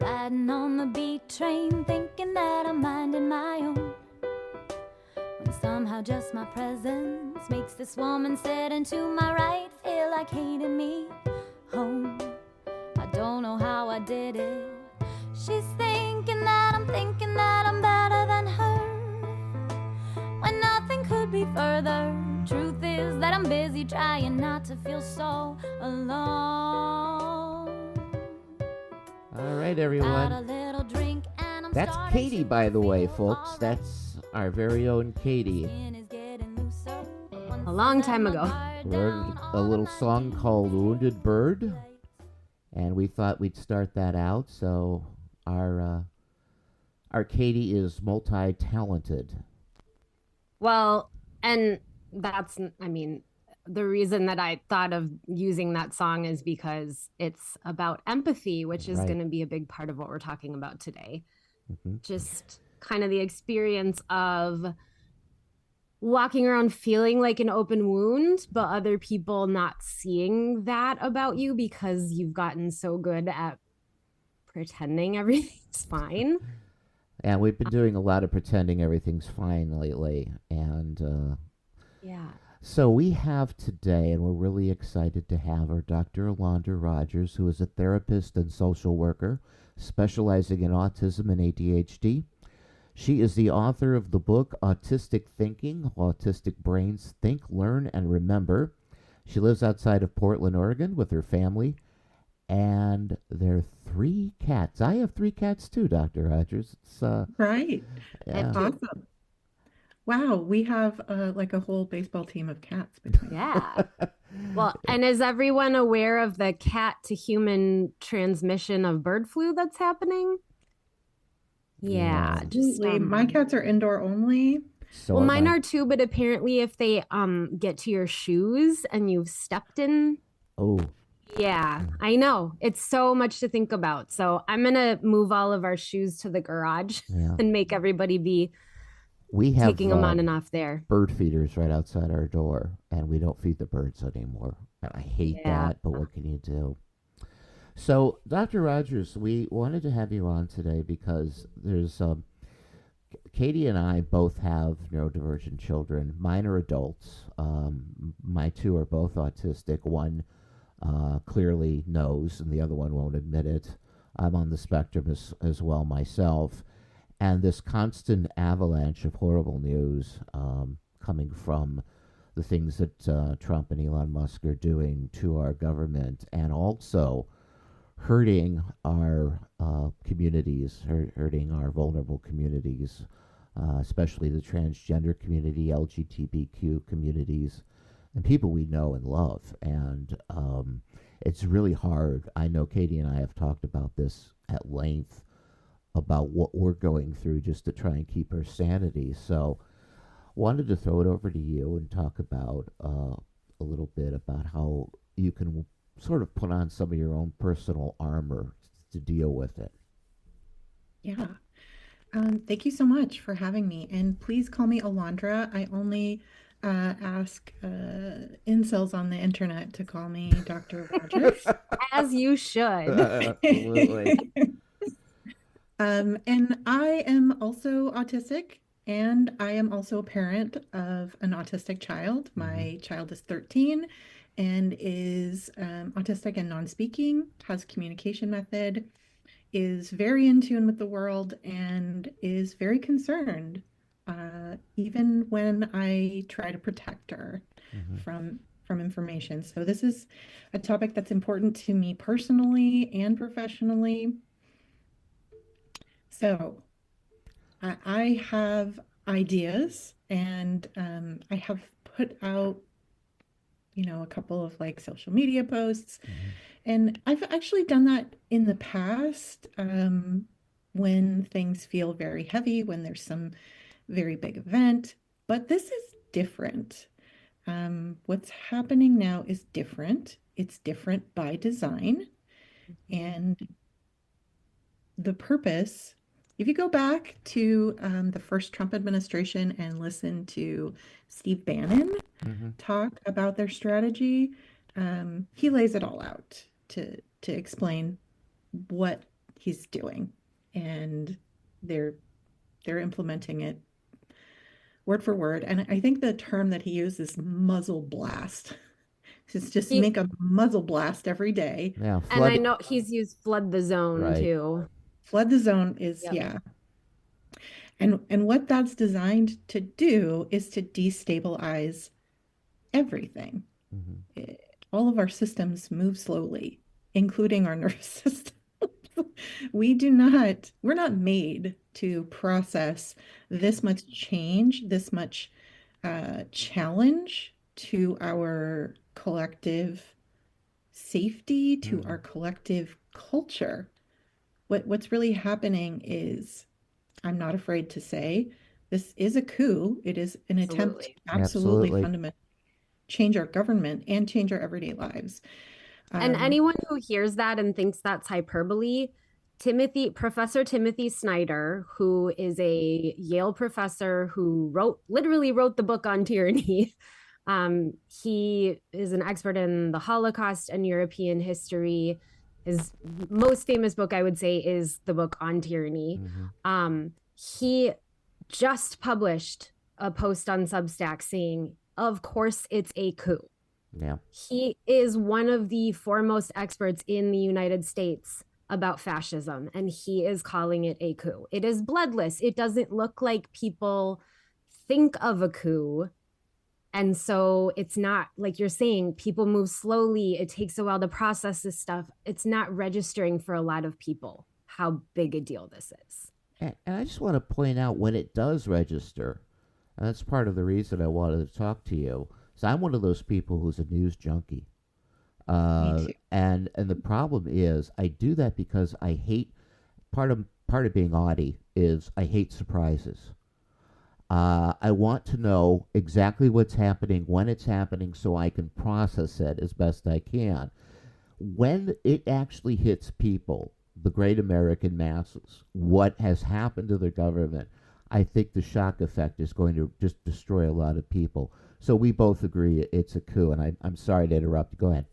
riding on the beat train, thinking that I'm minding my own, when somehow just my presence makes this woman sitting to my right feel like hating me home. I don't know how I did it. She's thinking that I'm better than her, when nothing could be further. Truth is that I'm busy trying not to feel so alone. All right, everyone. That's Katie, by the way, folks. That's our very own Katie. A long time ago. We wrote a little song called Wounded Bird, and we thought we'd start that out. So our Katie is multi-talented. Well, and that's, I mean, the reason that I thought of using that song is because it's about empathy, which is going to be a big part of what we're talking about today. Mm-hmm. Just kind of the experience of walking around feeling like an open wound, but other people not seeing that about you because you've gotten so good at pretending everything's fine. And we've been doing a lot of pretending everything's fine lately. And yeah. So we have today, and we're really excited to have her, Dr. Alondra Rogers, who is a therapist and social worker specializing in autism and ADHD. She is the author of the book Autistic Thinking, Autistic Brains Think, Learn, and Remember. She lives outside of Portland, Oregon with her family, and there are 3 cats. I have 3 cats too, Dr. Rogers. It's right. Yeah. Awesome. Wow, we have like a whole baseball team of cats. Yeah. Well, and is everyone aware of the cat to human transmission of bird flu that's happening? Yeah, absolutely. My cats are indoor only. So well, mine are too, but apparently if they get to your shoes and you've stepped in. Oh. Yeah, I know. It's so much to think about. So I'm going to move all of our shoes to the garage and make everybody be taking them on and off there. Bird feeders right outside our door, and we don't feed the birds anymore. And I hate that, but what can you do? So, Dr. Rogers, we wanted to have you on today because there's Katie and I both have neurodivergent children. Mine are adults. My 2 are both autistic. One clearly knows, and the other one won't admit it. I'm on the spectrum as well myself. And this constant avalanche of horrible news coming from the things that Trump and Elon Musk are doing to our government, and also hurting our communities, hurting our vulnerable communities, especially the transgender community, LGBTQ communities, and people we know and love. And it's really hard. I know Katie and I have talked about this at length, about what we're going through just to try and keep our sanity. So wanted to throw it over to you and talk about a little bit about how you can sort of put on some of your own personal armor to deal with it. Yeah. Thank you so much for having me. And please call me Alondra. I only ask incels on the internet to call me Dr. Rogers. As you should. Absolutely. And I am also autistic, and I am also a parent of an autistic child. My child is 13 and is autistic and non-speaking, has communication method, is very in tune with the world, and is very concerned, even when I try to protect her from information. So this is a topic that's important to me personally and professionally. So I have ideas, and I have put out, a couple of like social media posts, and I've actually done that in the past when things feel very heavy, when there's some very big event, but this is different. What's happening now is different. It's different by design, and the purpose. If you go back to the first Trump administration and listen to Steve Bannon talk about their strategy, he lays it all out to explain what he's doing, and they're implementing it word for word. And I think the term that he uses, muzzle blast. It's just He, make a muzzle blast every day. Yeah, and I flood. know he's used flood the zone Right. too. Flood the zone is, Yep. yeah. And what that's designed to do is to destabilize everything. Mhm. All of our systems move slowly, including our nervous system. We're not made to process this much change, this much challenge to our collective safety, to our collective culture. What's really happening is, I'm not afraid to say, this is a coup. It is an attempt to Absolutely. absolutely fundamentally change our government and change our everyday lives. And anyone who hears that and thinks that's hyperbole, Professor Timothy Snyder, who is a Yale professor who literally wrote the book on tyranny. He is an expert in the Holocaust and European history. His most famous book, I would say, is the book on tyranny. He just published a post on Substack saying, of course, it's a coup. Yeah. He is one of the foremost experts in the United States about fascism, and he is calling it a coup. It is bloodless. It doesn't look like people think of a coup. And so it's not, like you're saying, people move slowly. It takes a while to process this stuff. It's not registering for a lot of people how big a deal this is. And I just want to point out when it does register, and that's part of the reason I wanted to talk to you. So I'm one of those people who's a news junkie. Me too. And the problem is I do that because I hate part of being Audie is I hate surprises. I want to know exactly what's happening, when it's happening, so I can process it as best I can. When it actually hits people, the great American masses, what has happened to their government, I think the shock effect is going to just destroy a lot of people. So we both agree it's a coup, and I'm sorry to interrupt. Go ahead.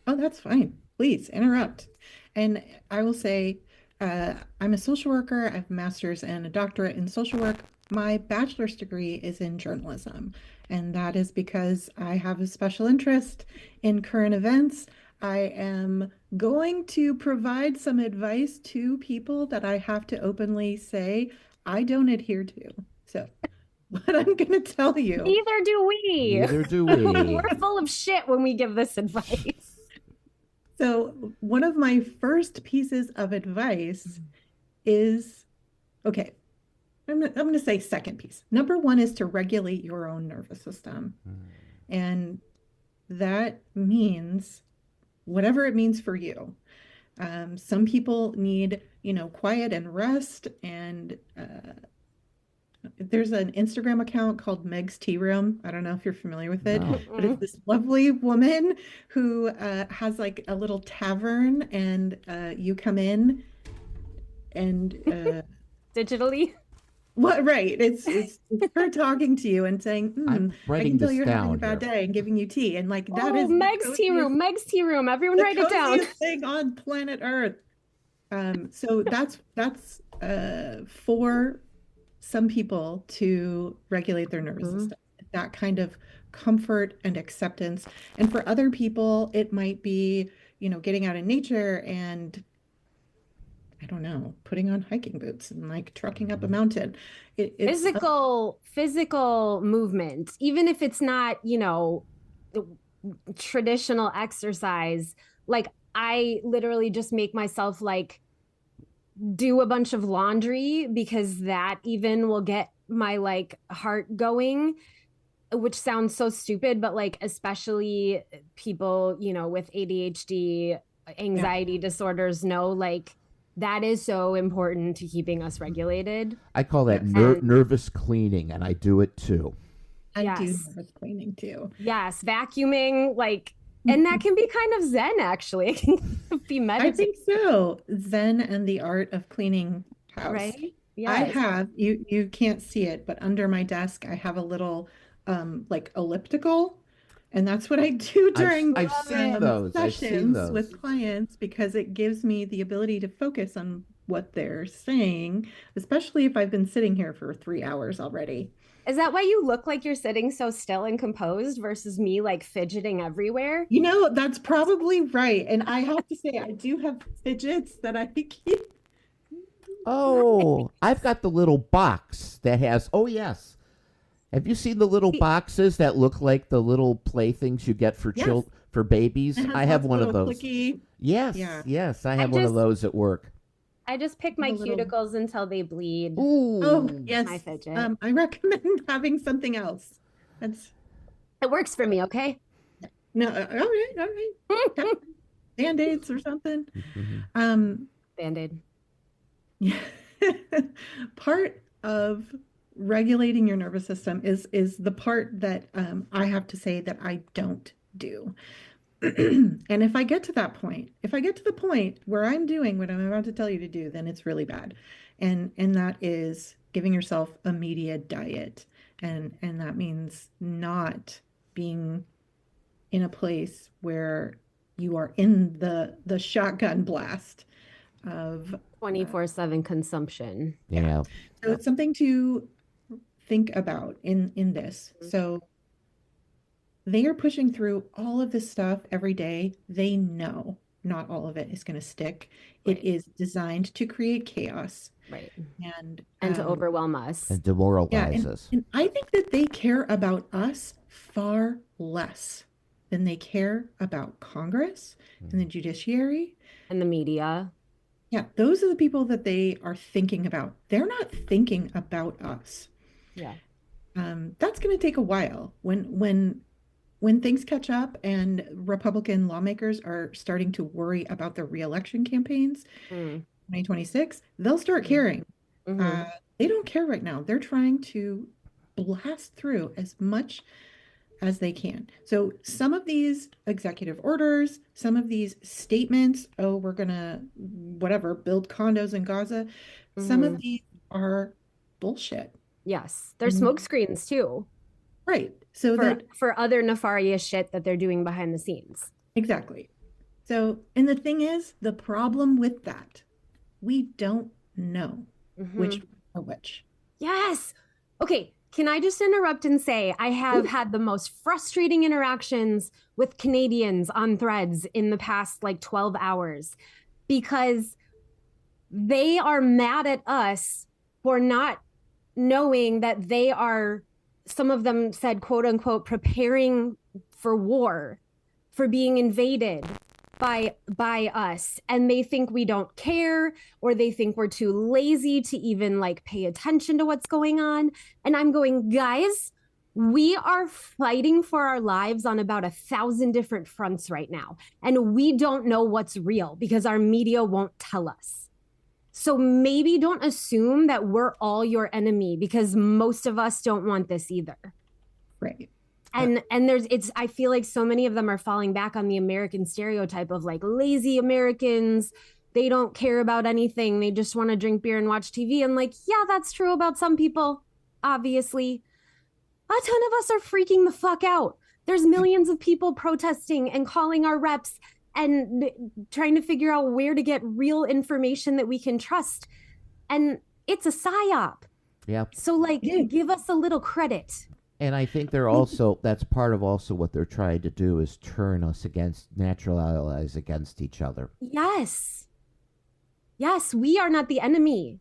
Oh, that's fine. Please interrupt. And I will say, I'm a social worker. I have a master's and a doctorate in social work. My bachelor's degree is in journalism, and that is because I have a special interest in current events. I am going to provide some advice to people that I have to openly say I don't adhere to. So, what I'm going to tell you. Neither do we. Neither do we. We're full of shit when we give this advice. So, one of my first pieces of advice is, okay, I'm going to say second piece. Number one is to regulate your own nervous system. And that means whatever it means for you. Some people need, quiet and rest. And there's an Instagram account called Meg's Tea Room. I don't know if you're familiar with it, but it's this lovely woman who has like a little tavern, and you come in and digitally. What? Right. It's her talking to you and saying, I'm I writing can tell this you're having a down bad here. day, and giving you tea. And like that is Meg's Tea Room. Meg's Tea Room. Everyone the write it down. coziest thing on planet Earth. So that's for some people to regulate their nervous system. That kind of comfort and acceptance. And for other people, it might be, getting out in nature and, I don't know, putting on hiking boots and like trucking up a mountain. It's physical movement, even if it's not, traditional exercise. Like I literally just make myself like do a bunch of laundry because that even will get my like heart going, which sounds so stupid, but like especially people, with ADHD, anxiety disorders know like that is so important to keeping us regulated. I call that nervous cleaning, and I do it too. I do nervous cleaning too. Yes, vacuuming, like, and that can be kind of zen, actually. It can be meditative. I think so. Zen and the art of cleaning house. Right? Yes. I have, you can't see it, but under my desk, I have a little like elliptical And that's what I do during I've seen those. I've seen sessions those. with clients because it gives me the ability to focus on what they're saying, especially if I've been sitting here for 3 hours already. Is that why you look like you're sitting so still and composed versus me like fidgeting everywhere? You know, that's probably right. And I have to say, I do have fidgets that I keep. Oh, I've got the little box that has, oh, yes. Have you seen the little boxes that look like the little playthings you get for Yes. for babies? It has I have lots of one of little those. clicky. Yes, Yeah. yes, I have one of those at work. I just pick my A little- cuticles until they bleed. Ooh. Oh, yes. My fidget. I recommend having something else. That's It works for me, okay? no, all right. Band-aids or something. Band-aid. Yeah. Part of regulating your nervous system is the part that I have to say that I don't do. And if I get to that point, if I get to the point where I'm doing what I'm about to tell you to do, then it's really bad. And that is giving yourself a media diet. And that means not being in a place where you are in the shotgun blast of 24/7 consumption. Yeah. so it's something to think about in this. So they are pushing through all of this stuff every day. They know not all of it is going to stick. Right. It is designed to create chaos Right. and To overwhelm us. And demoralize us. and I think that they care about us far less than they care about Congress and the judiciary. And the media. Yeah, those are the people that they are thinking about. They're not thinking about us. Yeah. That's going to take a while. When things catch up and Republican lawmakers are starting to worry about their reelection campaigns, 2026, they'll start caring. They don't care right now. They're trying to blast through as much as they can. So some of these executive orders, some of these statements, oh, we're gonna whatever, build condos in Gaza, some of these are bullshit. Yes. They're smoke screens too. Right. So for other nefarious shit that they're doing behind the scenes. Exactly. So, and the thing is, the problem with that, we don't know which are which. Yes. Okay. Can I just interrupt and say I have had the most frustrating interactions with Canadians on Threads in the past like 12 hours because they are mad at us for not knowing that they are, some of them said, quote unquote, preparing for war, for being invaded by us. And they think we don't care, or they think we're too lazy to even like pay attention to what's going on. And I'm going, guys, we are fighting for our lives on about 1,000 different fronts right now. And we don't know what's real because our media won't tell us. So maybe don't assume that we're all your enemy because most of us don't want this either. Right. And I feel like so many of them are falling back on the American stereotype of like lazy Americans. They don't care about anything. They just want to drink beer and watch TV. And like, yeah, that's true about some people, obviously. A ton of us are freaking the fuck out. There's millions of people protesting and calling our reps and trying to figure out where to get real information that we can trust. And it's a psyop. Yeah. So like, give us a little credit. And I think they're also, that's part of also what they're trying to do is turn us against natural allies against each other. Yes. Yes, we are not the enemy.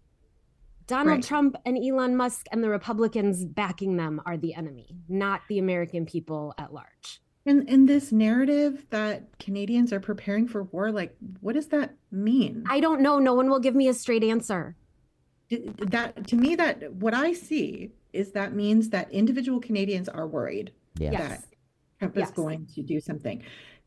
Donald Trump and Elon Musk and the Republicans backing them are the enemy, not the American people at large. And this narrative that Canadians are preparing for war, like, what does that mean? I don't know. No one will give me a straight answer. That to me, that what I see is that means that individual Canadians are worried that Trump is going to do something.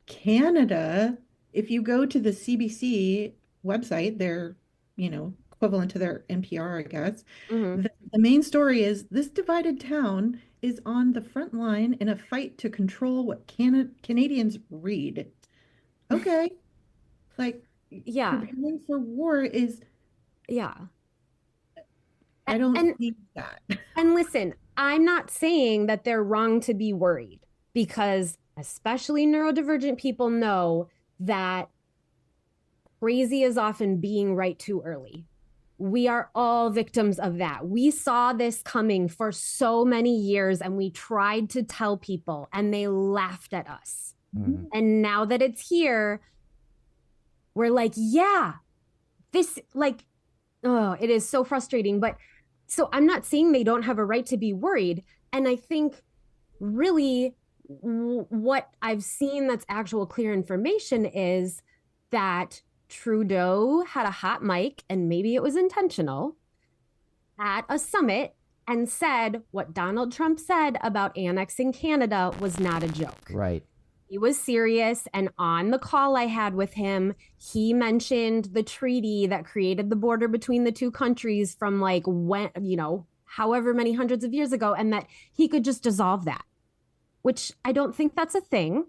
Canada, if you go to the CBC website, they're, equivalent to their NPR, I guess. The main story is this divided town is on the front line in a fight to control what Canadians read. Okay. Like, preparing for war is... Yeah. I don't see that. And listen, I'm not saying that they're wrong to be worried. because especially neurodivergent people know that crazy is often being right too early. We are all victims of that. We saw this coming for so many years and we tried to tell people and they laughed at us. Mhm. And now that it's here, we're like, yeah, this, like, oh, it is so frustrating. But so I'm not saying they don't have a right to be worried. And I think really what I've seen that's actual clear information is that Trudeau had a hot mic, and maybe it was intentional, at a summit and said what Donald Trump said about annexing Canada was not a joke. Right. He was serious. And on the call I had with him, he mentioned the treaty that created the border between the two countries from like when, however many hundreds of years ago, and that he could just dissolve that, which I don't think that's a thing.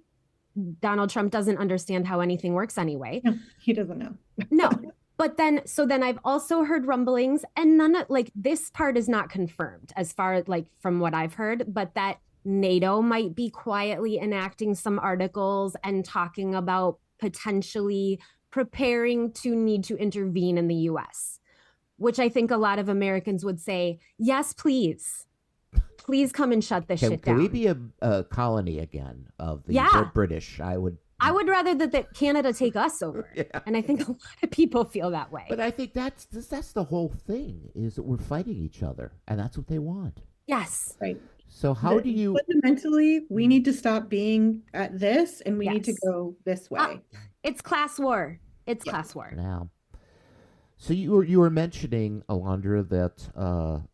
Donald Trump doesn't understand how anything works anyway. No, he doesn't know. No. But then I've also heard rumblings, and none of like this part is not confirmed as far as like from what I've heard, but that NATO might be quietly enacting some articles and talking about potentially preparing to need to intervene in the US, which I think a lot of Americans would say, yes, please. Please come and shut this shit down. Can we be a colony again of the British? I would rather that Canada take us over. Yeah. And I think a lot of people feel that way. But I think that's the whole thing, is that we're fighting each other, and that's what they want. Yes. Right. So how do you... Fundamentally, we need to stop being at this, and we need to go this way. It's class war. It's class war. Now, so you were mentioning, Alondra, that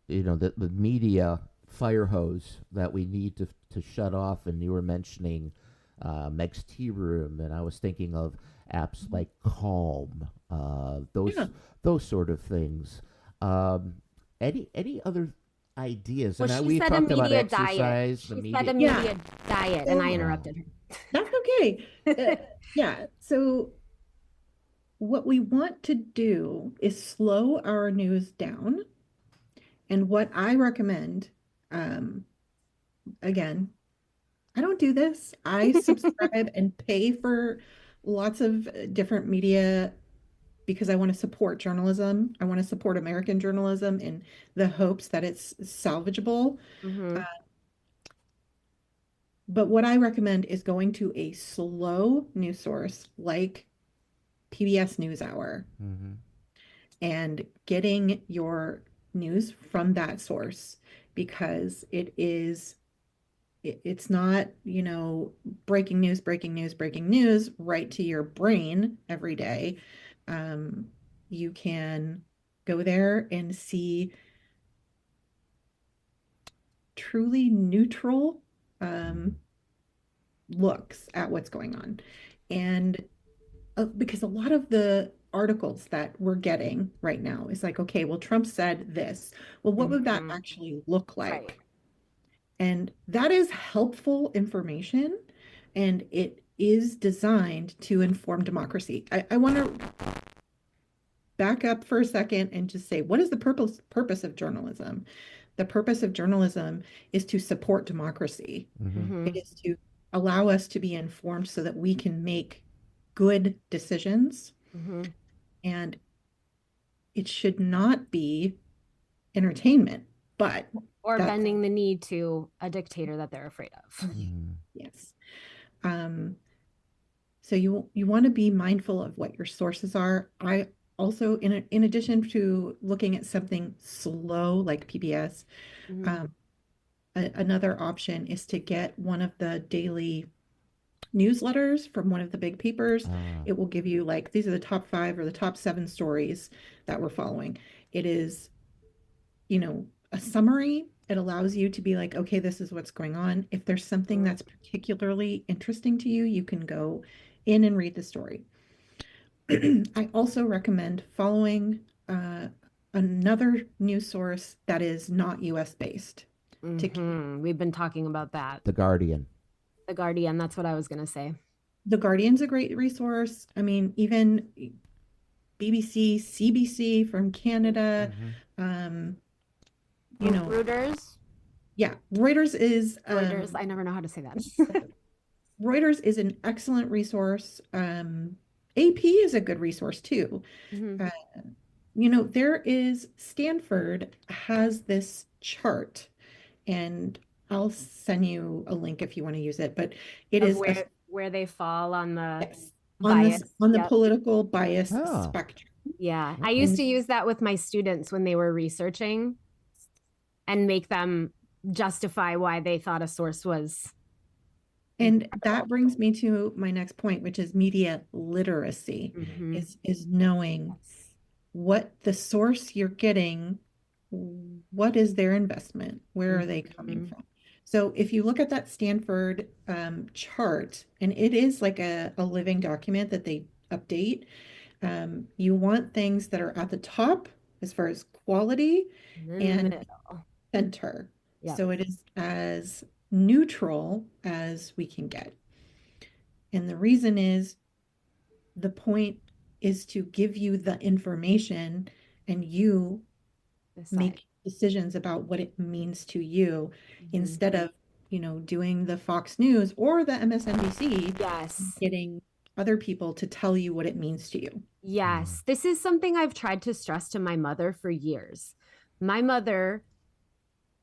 the media fire hose that we need to shut off, and you were mentioning Meg's Tea Room, and I was thinking of apps like Calm, those sort of things. Any other ideas? Well, and she we said talked a about media exercise. diet. She said a media diet, and I interrupted her. That's okay. Yeah. So what we want to do is slow our news down. And what I recommend, again, I don't do this. I subscribe and pay for lots of different media because I want to support journalism. I want to support American journalism in the hopes that it's salvageable. Mm-hmm. But what I recommend is going to a slow news source like PBS NewsHour and getting your news from that source, because it's not, breaking news right to your brain every day. You can go there and see truly neutral looks at what's going on. And because a lot of the articles that we're getting right now is like, okay, well, Trump said this. Well, what would that actually look like? Right. And that is helpful information, and it is designed to inform democracy. I want to back up for a second and just say, what is the purpose of journalism? The purpose of journalism is to support democracy. Mm-hmm. It is to allow us to be informed so that we can make good decisions. Mm-hmm. And it should not be entertainment, but or bending the knee to a dictator that they're afraid of. Yes. So you want to be mindful of what your sources are. I also, in addition to looking at something slow like PBS, another option is to get one of the daily newsletters from one of the big papers. It will give you like, these are the top 5 or the top 7 stories that we're following. It is, a summary. It allows you to be like, okay, this is what's going on. If there's something that's particularly interesting to you, you can go in and read the story. I also recommend following another news source that is not US based. We've been talking about that. The Guardian. The Guardian, that's what I was going to say. The Guardian's a great resource. I mean, even BBC, CBC from Canada, Reuters. Yeah, Reuters is Reuters. I never know how to say that. Reuters is an excellent resource. AP is a good resource too. Mhm. There is Stanford has this chart, and I'll send you a link if you want to use it, but it Of is a where they fall on the yes, bias. on the Yep. political bias Oh. spectrum. Yeah. I Okay. used to use that with my students when they were researching and make them justify why they thought a source was. And that brings me to my next point, which is media literacy, Mhm. is knowing Yes. what the source you're getting, what is their investment? Where are they coming Mhm. from? So if you look at that Stanford chart, and it is like a living document that they update, you want things that are at the top as far as quality And in the and middle. center. Yep. So it is as neutral as we can get. And the reason is the point is to give you the information and you Decide. make decisions about what it means to you Mhm. instead of, doing the Fox News or the MSNBC, Yes. getting other people to tell you what it means to you. Yes. This is something I've tried to stress to my mother for years. My mother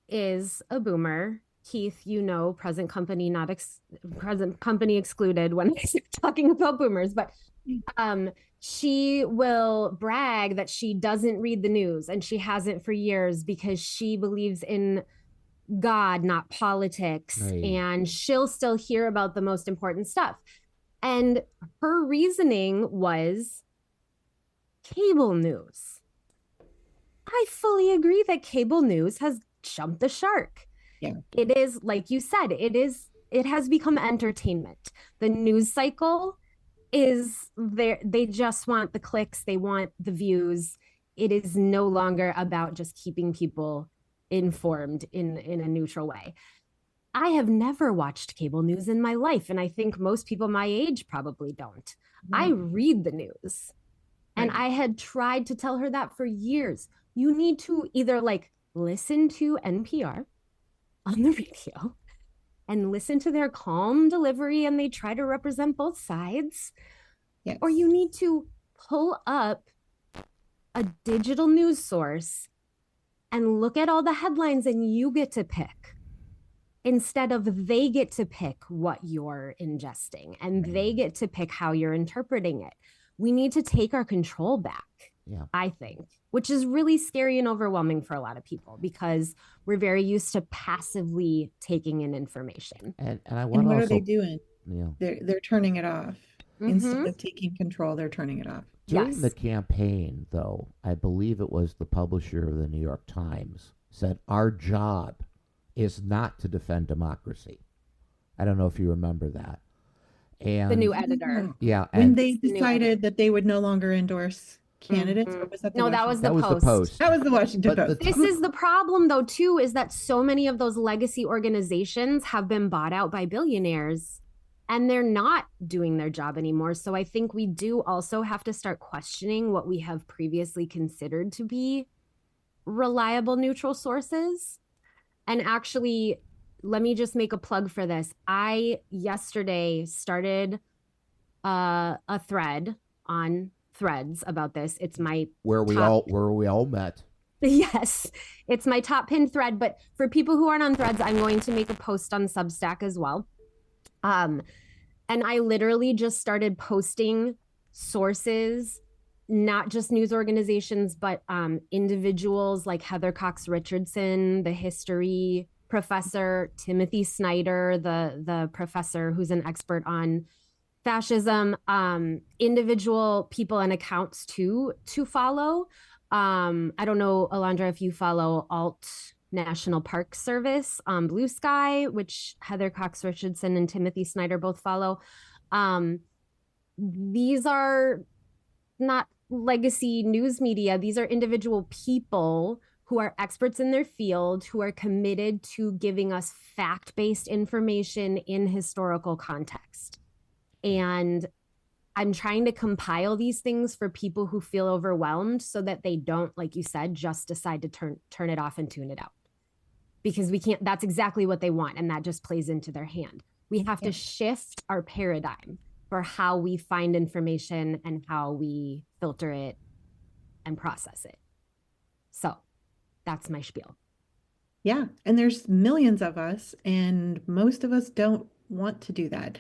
is a boomer. Keith, present company present company excluded when I start talking about boomers, but she will brag that she doesn't read the news, and she hasn't for years because she believes in God, not politics, Right. and she'll still hear about the most important stuff. And her reasoning was cable news. I fully agree that cable news has jumped the shark. Yeah. It is, like you said, it has become entertainment. The news cycle is there. They just want the clicks, they want the views. It is no longer about just keeping people informed in a neutral way. I have never watched cable news in my life, and I think most people my age probably don't. I read the news. And Right. I had tried to tell her that for years. You need to either listen to NPR on the radio and listen to their calm delivery, and they try to represent both sides. Yes. Or you need to pull up a digital news source and look at all the headlines, and you get to pick instead of they get to pick what you're ingesting and they get to pick how you're interpreting it. We need to take our control back, I think, which is really scary and overwhelming for a lot of people because we're very used to passively taking in information. And I want And what also, are they doing? Yeah. They're turning it off. Instead of taking control, they're turning it off. During the campaign, though, I believe it was the publisher of the New York Times said, our job is not to defend democracy. I don't know if you remember that. And the new editor. Yeah. When they decided that they would no longer endorse candidates, or was that the No, that was the Post. That was the Washington Post. This is the problem, though, too, is that so many of those legacy organizations have been bought out by billionaires and they're not doing their job anymore. So I think we do also have to start questioning what we have previously considered to be reliable neutral sources. And actually, let me just make a plug for this. I yesterday started a thread on Threads about this. It's my where we all met. Yes, it's my top pinned thread. But for people who aren't on Threads, I'm going to make a post on Substack as well. And I literally just started posting sources, not just news organizations, but individuals like Heather Cox Richardson, the history professor, Timothy Snyder, the professor who's an expert on fascism, individual people and accounts to follow. I don't know, Alondra, if you follow Alt National Park Service, Blue Sky, which Heather Cox Richardson and Timothy Snyder both follow. These are not legacy news media. These are individual people who are experts in their field, who are committed to giving us fact-based information in historical context. And I'm trying to compile these things for people who feel overwhelmed so that they don't, like you said, just decide to turn it off and tune it out. because we can't, that's exactly what they want. And that just plays into their hand. We have to shift our paradigm for how we find information and how we filter it and process it. So that's my spiel. Yeah. And there's millions of us, and most of us don't want to do that.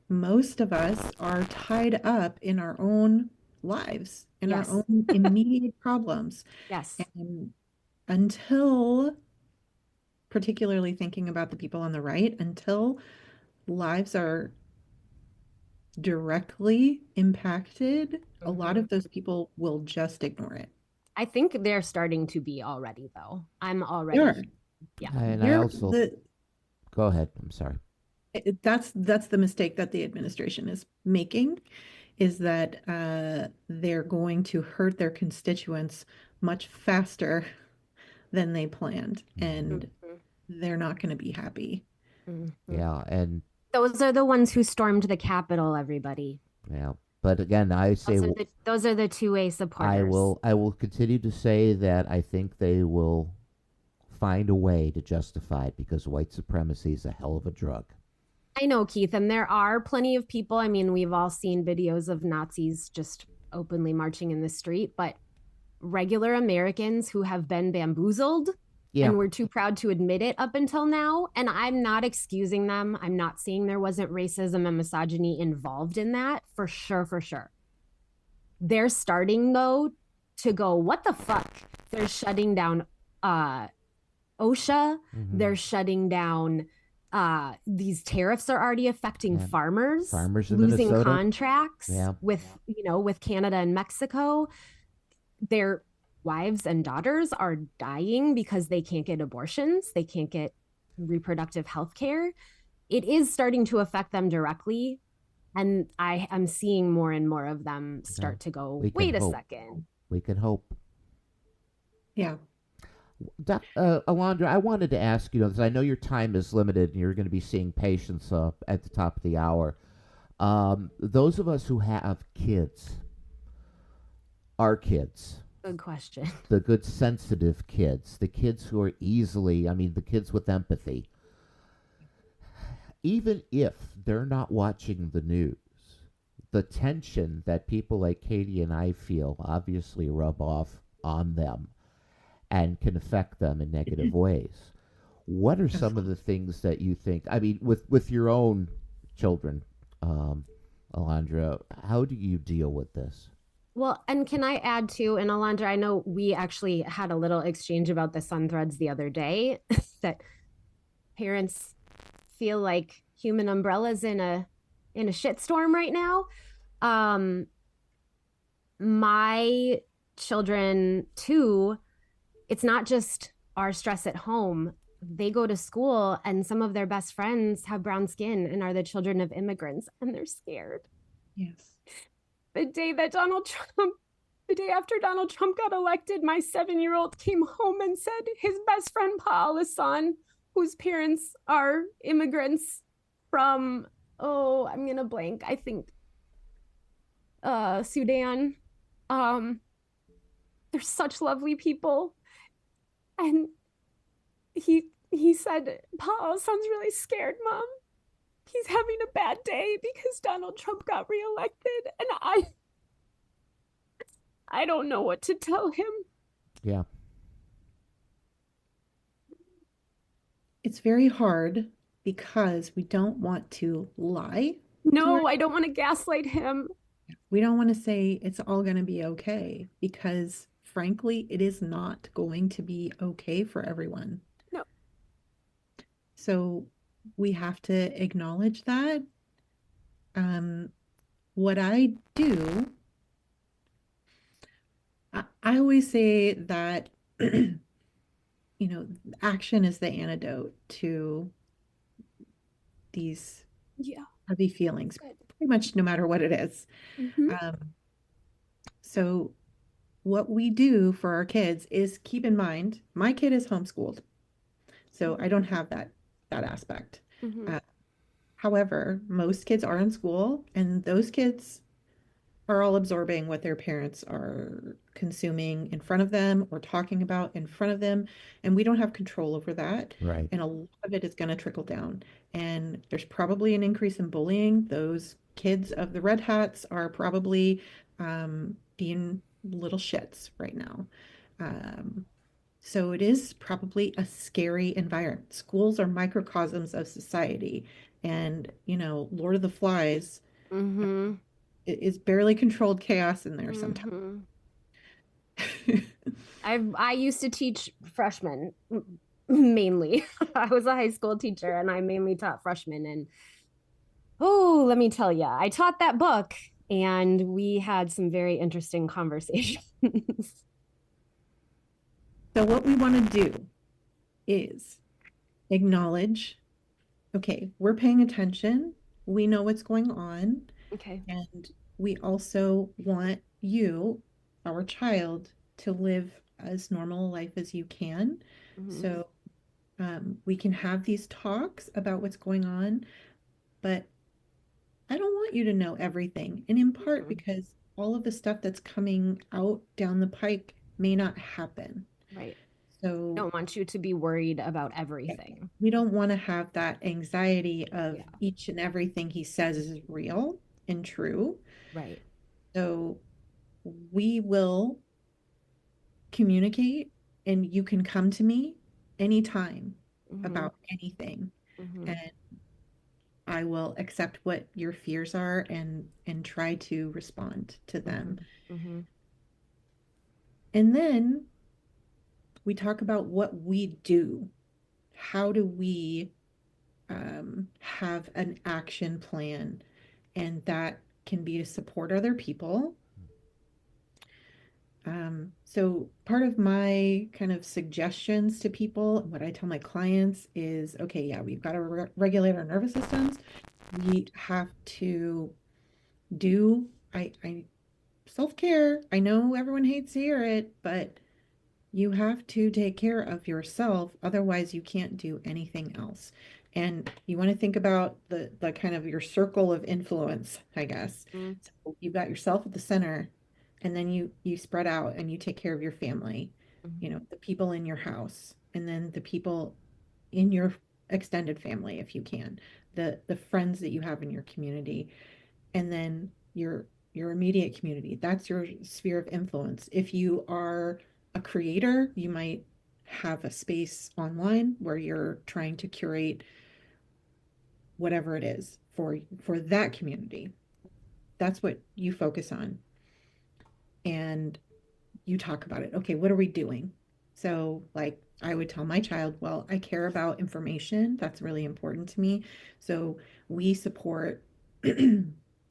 Most of us are tied up in our own lives, in our own immediate problems. Yes. And until, particularly thinking about the people on the right, until lives are directly impacted, a lot of those people will just ignore it. I think they're starting to be already, though. I'm already. Sure. Yeah. And I also go ahead. I'm sorry. That's the mistake that the administration is making, is that they're going to hurt their constituents much faster than they planned, and they're not going to be happy. Yeah, and those are the ones who stormed the Capitol, everybody. Yeah. But again, I say those are the two-way supporters. I will continue to say that I think they will find a way to justify it, because white supremacy is a hell of a drug. I know, Keith, and there are plenty of people. I mean, we've all seen videos of Nazis just openly marching in the street, but regular Americans who have been bamboozled and we're too proud to admit it up until now. And I'm not excusing them. I'm not saying there wasn't racism and misogyny involved in that, for sure, for sure. They're starting, though, to go, what the fuck? They're shutting down OSHA. They're shutting down, these tariffs are already affecting farmers in losing Minnesota. Contracts with, with Canada and Mexico. Their wives and daughters are dying because they can't get abortions. They can't get reproductive health care. It is starting to affect them directly. And I am seeing more and more of them start to go, wait a second. We can hope. Yeah. Alondra, I wanted to ask you, because I know your time is limited and you're going to be seeing patients at the top of the hour. Those of us who have kids, our kids. Good question. The good, sensitive kids, the kids who are the kids with empathy. Even if they're not watching the news, the tension that people like Katie and I feel obviously rub off on them and can affect them in negative ways. What are some of the things that you think, with your own children, Alondra, how do you deal with this? Well, and can I add too, and Alondra, I know we actually had a little exchange about this on Threads the other day, that parents feel like human umbrellas in a shitstorm right now. My children too, it's not just our stress at home. They go to school and some of their best friends have brown skin and are the children of immigrants, and they're scared. Yes. The day after Donald Trump got elected, my 7-year-old came home and said his best friend, Paula's son, whose parents are immigrants from, I'm going to blank, I think, Sudan. They're such lovely people. And he said, Paula's son's really scared, Mom. He's having a bad day because Donald Trump got reelected, and I don't know what to tell him. Yeah. It's very hard because we don't want to lie. No, I don't want to gaslight him. We don't want to say it's all going to be okay, because frankly, it is not going to be okay for everyone. No. So we have to acknowledge that. What I do, I always say that, action is the antidote to these heavy feelings, pretty much no matter what it is. So what we do for our kids is keep in mind, my kid is homeschooled, so I don't have that aspect. However, most kids are in school, and those kids are all absorbing what their parents are consuming in front of them or talking about in front of them. And we don't have control over that. Right. And a lot of it is going to trickle down. And there's probably an increase in bullying. Those kids of the red hats are probably being little shits right now. Um, so it is probably a scary environment. Schools are microcosms of society. And, Lord of the Flies Mm-hmm. is barely controlled chaos in there sometimes. Mm-hmm. I used to teach freshmen mainly. I was a high school teacher and I mainly taught freshmen. And oh, let me tell you, I taught that book and we had some very interesting conversations. So what we want to do is acknowledge, okay, we're paying attention. We know what's going on. Okay. And we also want you, our child, to live as normal a life as you can. Mm-hmm. So we can have these talks about what's going on, but I don't want you to know everything. And in part Mm-hmm. because all of the stuff that's coming out down the pike may not happen. Right. So I don't want you to be worried about everything. we don't want to have that anxiety of Yeah. each and everything he says is real and true. Right. So we will communicate and you can come to me anytime Mm-hmm. about anything. Mm-hmm. And I will accept what your fears are and try to respond to them. Mm-hmm. And then we talk about what we do. How do we have an action plan? And that can be to support other people. So part of my kind of suggestions to people, what I tell my clients is, okay, yeah, we've got to regulate our nervous systems. We have to do, I self-care. I know everyone hates to hear it, but you have to take care of yourself. Otherwise, you can't do anything else. And you want to think about the kind of your circle of influence, I guess. Mm-hmm. So you've got yourself at the center, and then you spread out and you take care of your family, Mm-hmm. the people in your house, and then the people in your extended family, if you can, the friends that you have in your community, and then your immediate community. That's your sphere of influence. If you are a creator, you might have a space online where you're trying to curate whatever it is for that community. That's what you focus on. And you talk about it. Okay, what are we doing? So, like, I would tell my child, well, I care about information. That's really important to me. So, we support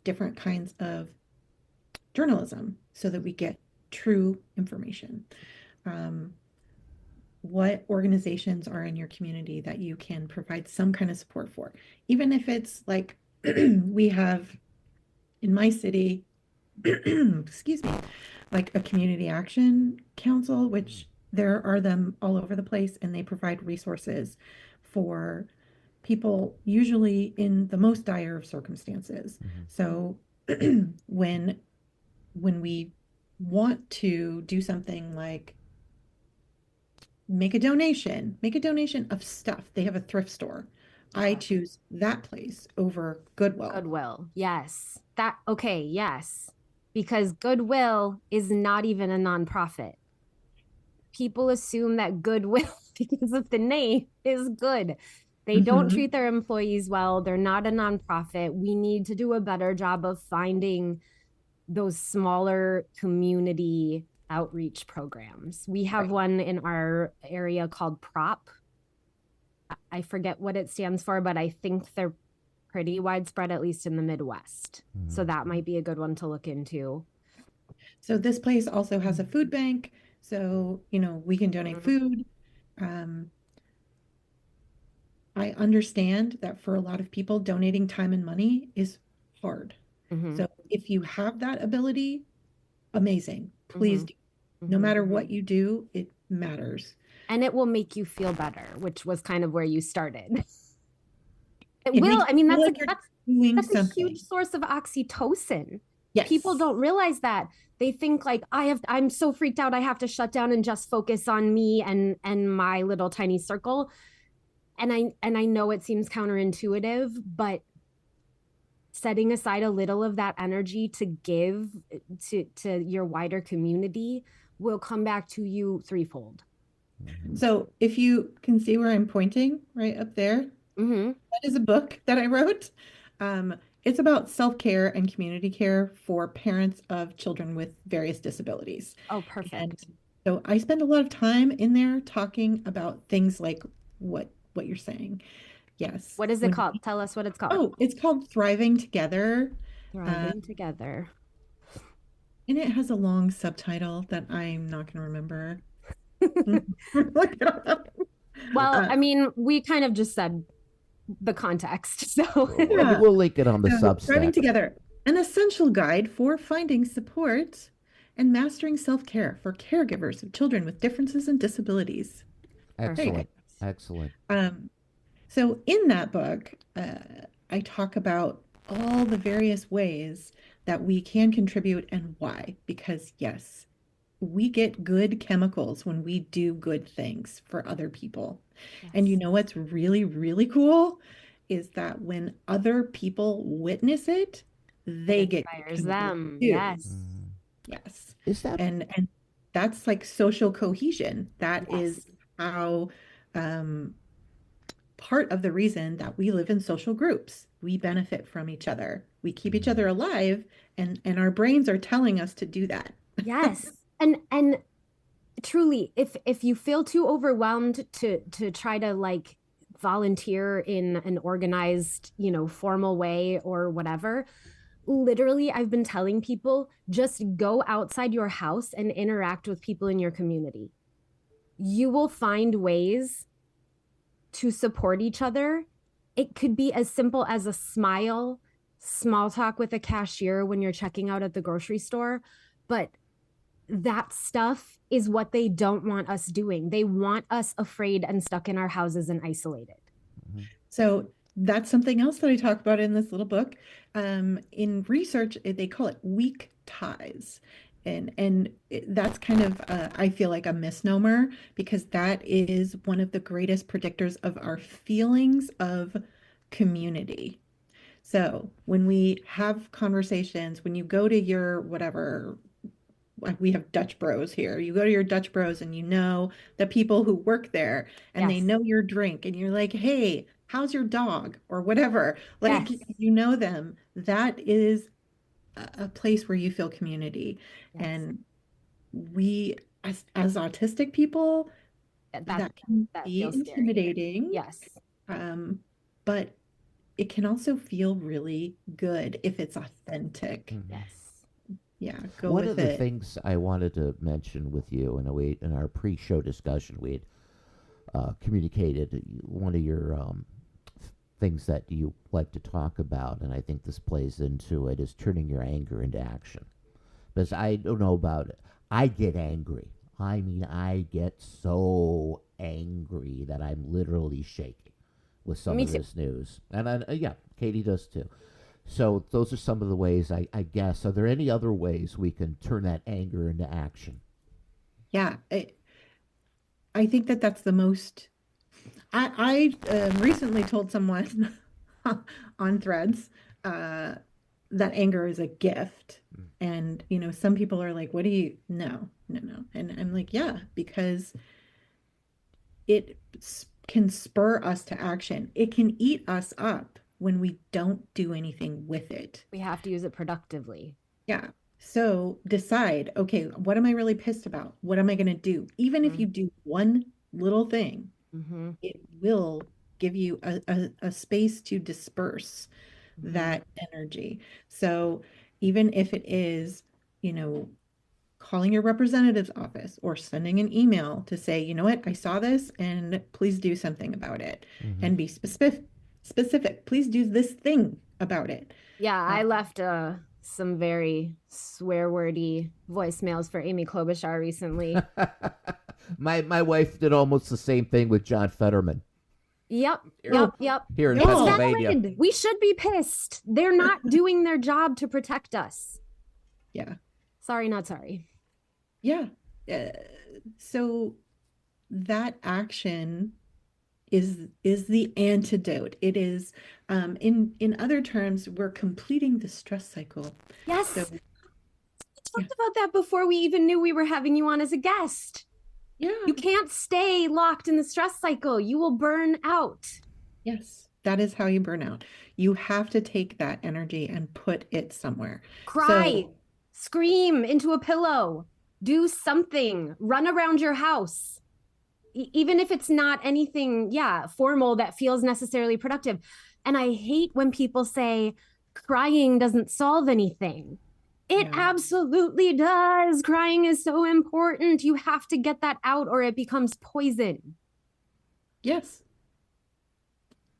different kinds of journalism so that we get true information. What organizations are in your community that you can provide some kind of support for? Even if it's like we have in my city, excuse me, like a community action council, which there are them all over the place, and they provide resources for people usually in the most dire of circumstances. So when we want to do something like make a donation of stuff, they have a thrift store. I choose that place over Goodwill. Goodwill. Yes. Okay. Yes. Because Goodwill is not even a nonprofit. People assume that Goodwill, because of the name, is good. They don't treat their employees well. They're not a nonprofit. We need to do a better job of finding those smaller community outreach programs. We have one in our area called PROP. I forget what it stands for, but I think they're pretty widespread, at least in the Midwest. So that might be a good one to look into. So this place also has a food bank. So, we can donate food. I understand that for a lot of people, donating time and money is hard. So if you have that ability, amazing. Please do. No matter what you do, it matters. And it will make you feel better, which was kind of where you started. It will. I mean, that's a huge source of oxytocin. Yes. People don't realize that. They think like I'm so freaked out I have to shut down and just focus on me and my little tiny circle. And I know it seems counterintuitive, but setting aside a little of that energy to give to your wider community will come back to you threefold. So if you can see where I'm pointing right up there, that is a book that I wrote. It's about self-care and community care for parents of children with various disabilities. Oh, perfect. And so I spend a lot of time in there talking about things like what you're saying. Yes. What is it called? Tell us what it's called. Oh, it's called Thriving Together. Thriving Together. And it has a long subtitle that I'm not going to remember. Look it up. Well, I mean, we kind of just said the context, so Yeah. We'll link it on the Substack. Thriving Together, an essential guide for finding support and mastering self-care for caregivers of children with differences and disabilities. Excellent. Excellent. So in that book, I talk about all the various ways that we can contribute and why. Because yes, we get good chemicals when we do good things for other people. Yes. And you know what's really, really cool is that when other people witness it, they get them. Too. Yes. Yes. Is that and that's like social cohesion. That is how part of the reason that we live in social groups. We benefit from each other. We keep each other alive, and our brains are telling us to do that. Yes. And truly, if you feel too overwhelmed to try to like volunteer in an organized, formal way or whatever, literally I've been telling people, just go outside your house and interact with people in your community. You will find ways to support each other. It could be as simple as a smile, small talk with a cashier when you're checking out at the grocery store, but that stuff is what they don't want us doing. They want us afraid and stuck in our houses and isolated. So that's something else that I talk about in this little book. In research, they call it weak ties. And that's kind of, I feel like a misnomer, because that is one of the greatest predictors of our feelings of community. So when we have conversations, when you go to your whatever, we have Dutch Bros here. You go to your Dutch Bros and you know the people who work there, and they know your drink, and you're like, hey, how's your dog or whatever? Like, you know them. That is a place where you feel community. And we, as autistic people, that can be intimidating. Yes. But it can also feel really good if it's authentic. Yes. Yeah, go One with of the it. things I wanted to mention with you, and in our pre-show discussion, we had communicated one of your things that you like to talk about, and I think this plays into it, is turning your anger into action. Because I don't know about it. I get angry. I mean, I get so angry that I'm literally shaking with some of this news. And Katie does too. So those are some of the ways, I guess. Are there any other ways we can turn that anger into action? Yeah, I think that's the most. I recently told someone on Threads that anger is a gift. And, some people are like, what do you, no. And I'm like, yeah, because it can spur us to action. It can eat us up when we don't do anything with it. We have to use it productively. Yeah. So decide, okay, what am I really pissed about? What am I going to do? Even if you do one little thing, it will give you a space to disperse that energy. So even if it is, calling your representative's office or sending an email to say, you know what, I saw this and please do something about it, and be specific. Please do this thing about it. Yeah, I left some very swear-wordy voicemails for Amy Klobuchar recently. My wife did almost the same thing with John Fetterman. Yep. Here in Pennsylvania. Valid. We should be pissed. They're not doing their job to protect us. Yeah. Sorry, not sorry. Yeah. So that action is the antidote. It is, in other terms, we're completing the stress cycle. Yes. So We yeah. talked about that before we even knew we were having you on as a guest. Yeah. You can't stay locked in the stress cycle. You will burn out. Yes, that is how you burn out. You have to take that energy and put it somewhere. Cry, scream into a pillow, do something, run around your house. Even if it's not anything, formal that feels necessarily productive. And I hate when people say crying doesn't solve anything. It absolutely does. Crying is so important. You have to get that out or it becomes poison. Yes.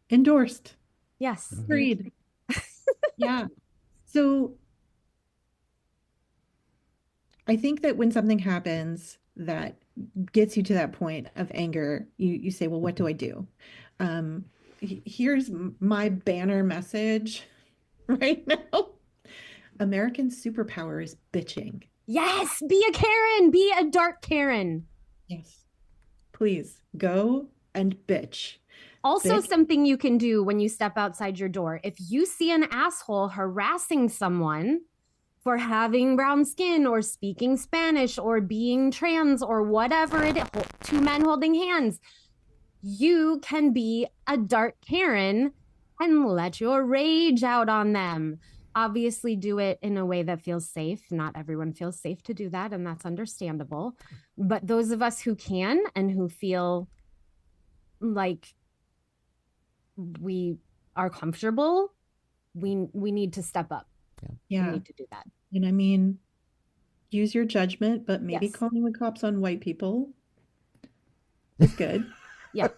Endorsed. Yes. Agreed. Yeah. So I think that when something happens that gets you to that point of anger, you say, well, what do I do? Here's my banner message right now. American superpower is bitching. Yes, be a Karen, be a dark Karen. Yes. Please go and bitch. Also, something you can do when you step outside your door. If you see an asshole harassing someone for having brown skin or speaking Spanish or being trans or whatever it is, two men holding hands, you can be a dark Karen and let your rage out on them. Obviously, do it in a way that feels safe. Not everyone feels safe to do that, and that's understandable. But those of us who can and who feel like we are comfortable, we need to step up. Yeah. We need to do that. And I mean, use your judgment, but maybe Yes. calling the cops on white people is good. Yeah.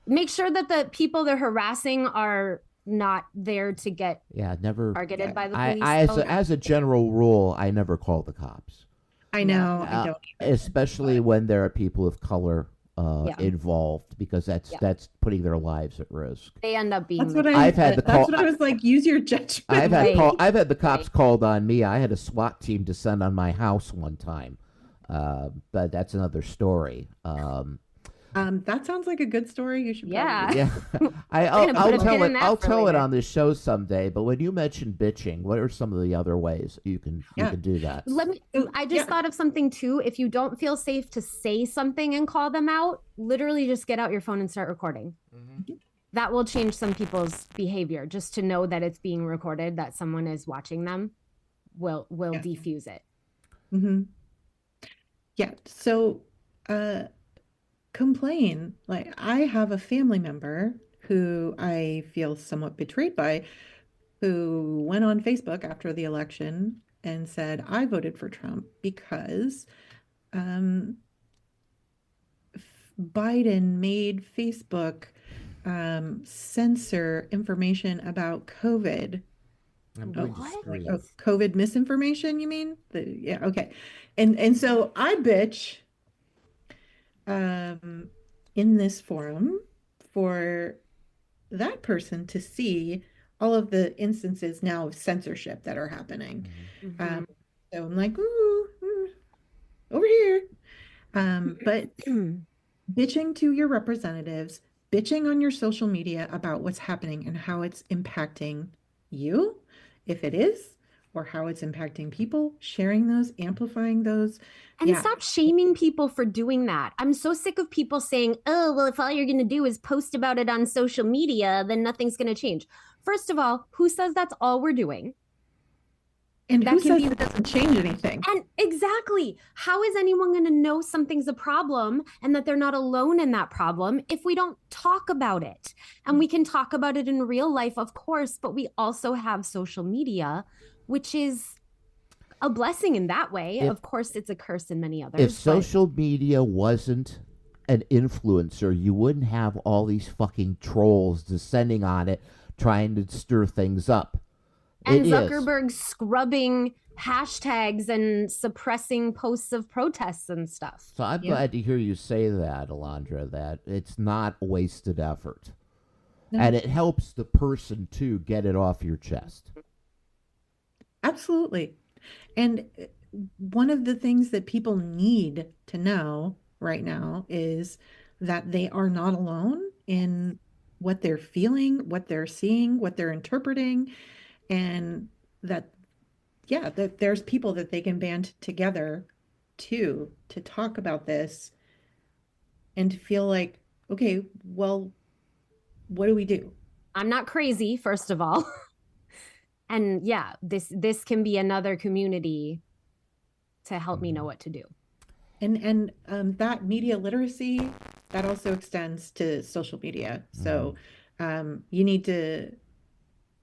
Make sure that the people they're harassing are not there to get never targeted by the police. As a general rule, I never call the cops. I know. I don't either, especially when there are people of color involved, because that's putting their lives at risk. They end up being. That's what I was like. Use your judgment. I've had the cops called on me. I had a SWAT team descend on my house one time, but that's another story. That sounds like a good story. You should. Yeah. I'll tell it on this show someday. But when you mention bitching, what are some of the other ways you can do that? I just thought of something too. If you don't feel safe to say something and call them out, literally just get out your phone and start recording. Mm-hmm. That will change some people's behavior. Just to know that it's being recorded, that someone is watching them, will defuse it. Mm-hmm. Yeah. So. Complain. Like, I have a family member who I feel somewhat betrayed by, who went on Facebook after the election and said, I voted for Trump because Biden made Facebook censor information about COVID. COVID misinformation, you mean? Okay. And so I bitch in this forum for that person to see all of the instances now of censorship that are happening. Mm-hmm. So I'm like, ooh, over here. But bitching to your representatives, bitching on your social media about what's happening and how it's impacting you, if it is, or how it's impacting people, sharing those, amplifying those. And stop shaming people for doing that. I'm so sick of people saying, oh, well, if all you're going to do is post about it on social media, then nothing's going to change. First of all, who says that's all we're doing? And who says it doesn't change anything? And exactly. How is anyone going to know something's a problem and that they're not alone in that problem if we don't talk about it? And we can talk about it in real life, of course, but we also have social media, which is a blessing in that way. Of course, it's a curse in many others. If social media wasn't an influencer, you wouldn't have all these fucking trolls descending on it, trying to stir things up. And Zuckerberg scrubbing hashtags and suppressing posts of protests and stuff. So I'm glad to hear you say that, Alondra, that it's not a wasted effort. No. And it helps the person, too, get it off your chest. Absolutely. And one of the things that people need to know right now is that they are not alone in what they're feeling, what they're seeing, what they're interpreting, and that, yeah, that there's people that they can band together to talk about this and to feel like, okay, well, what do we do? I'm not crazy, first of all. And yeah, this can be another community to help me know what to do. And that media literacy, that also extends to social media. So you need to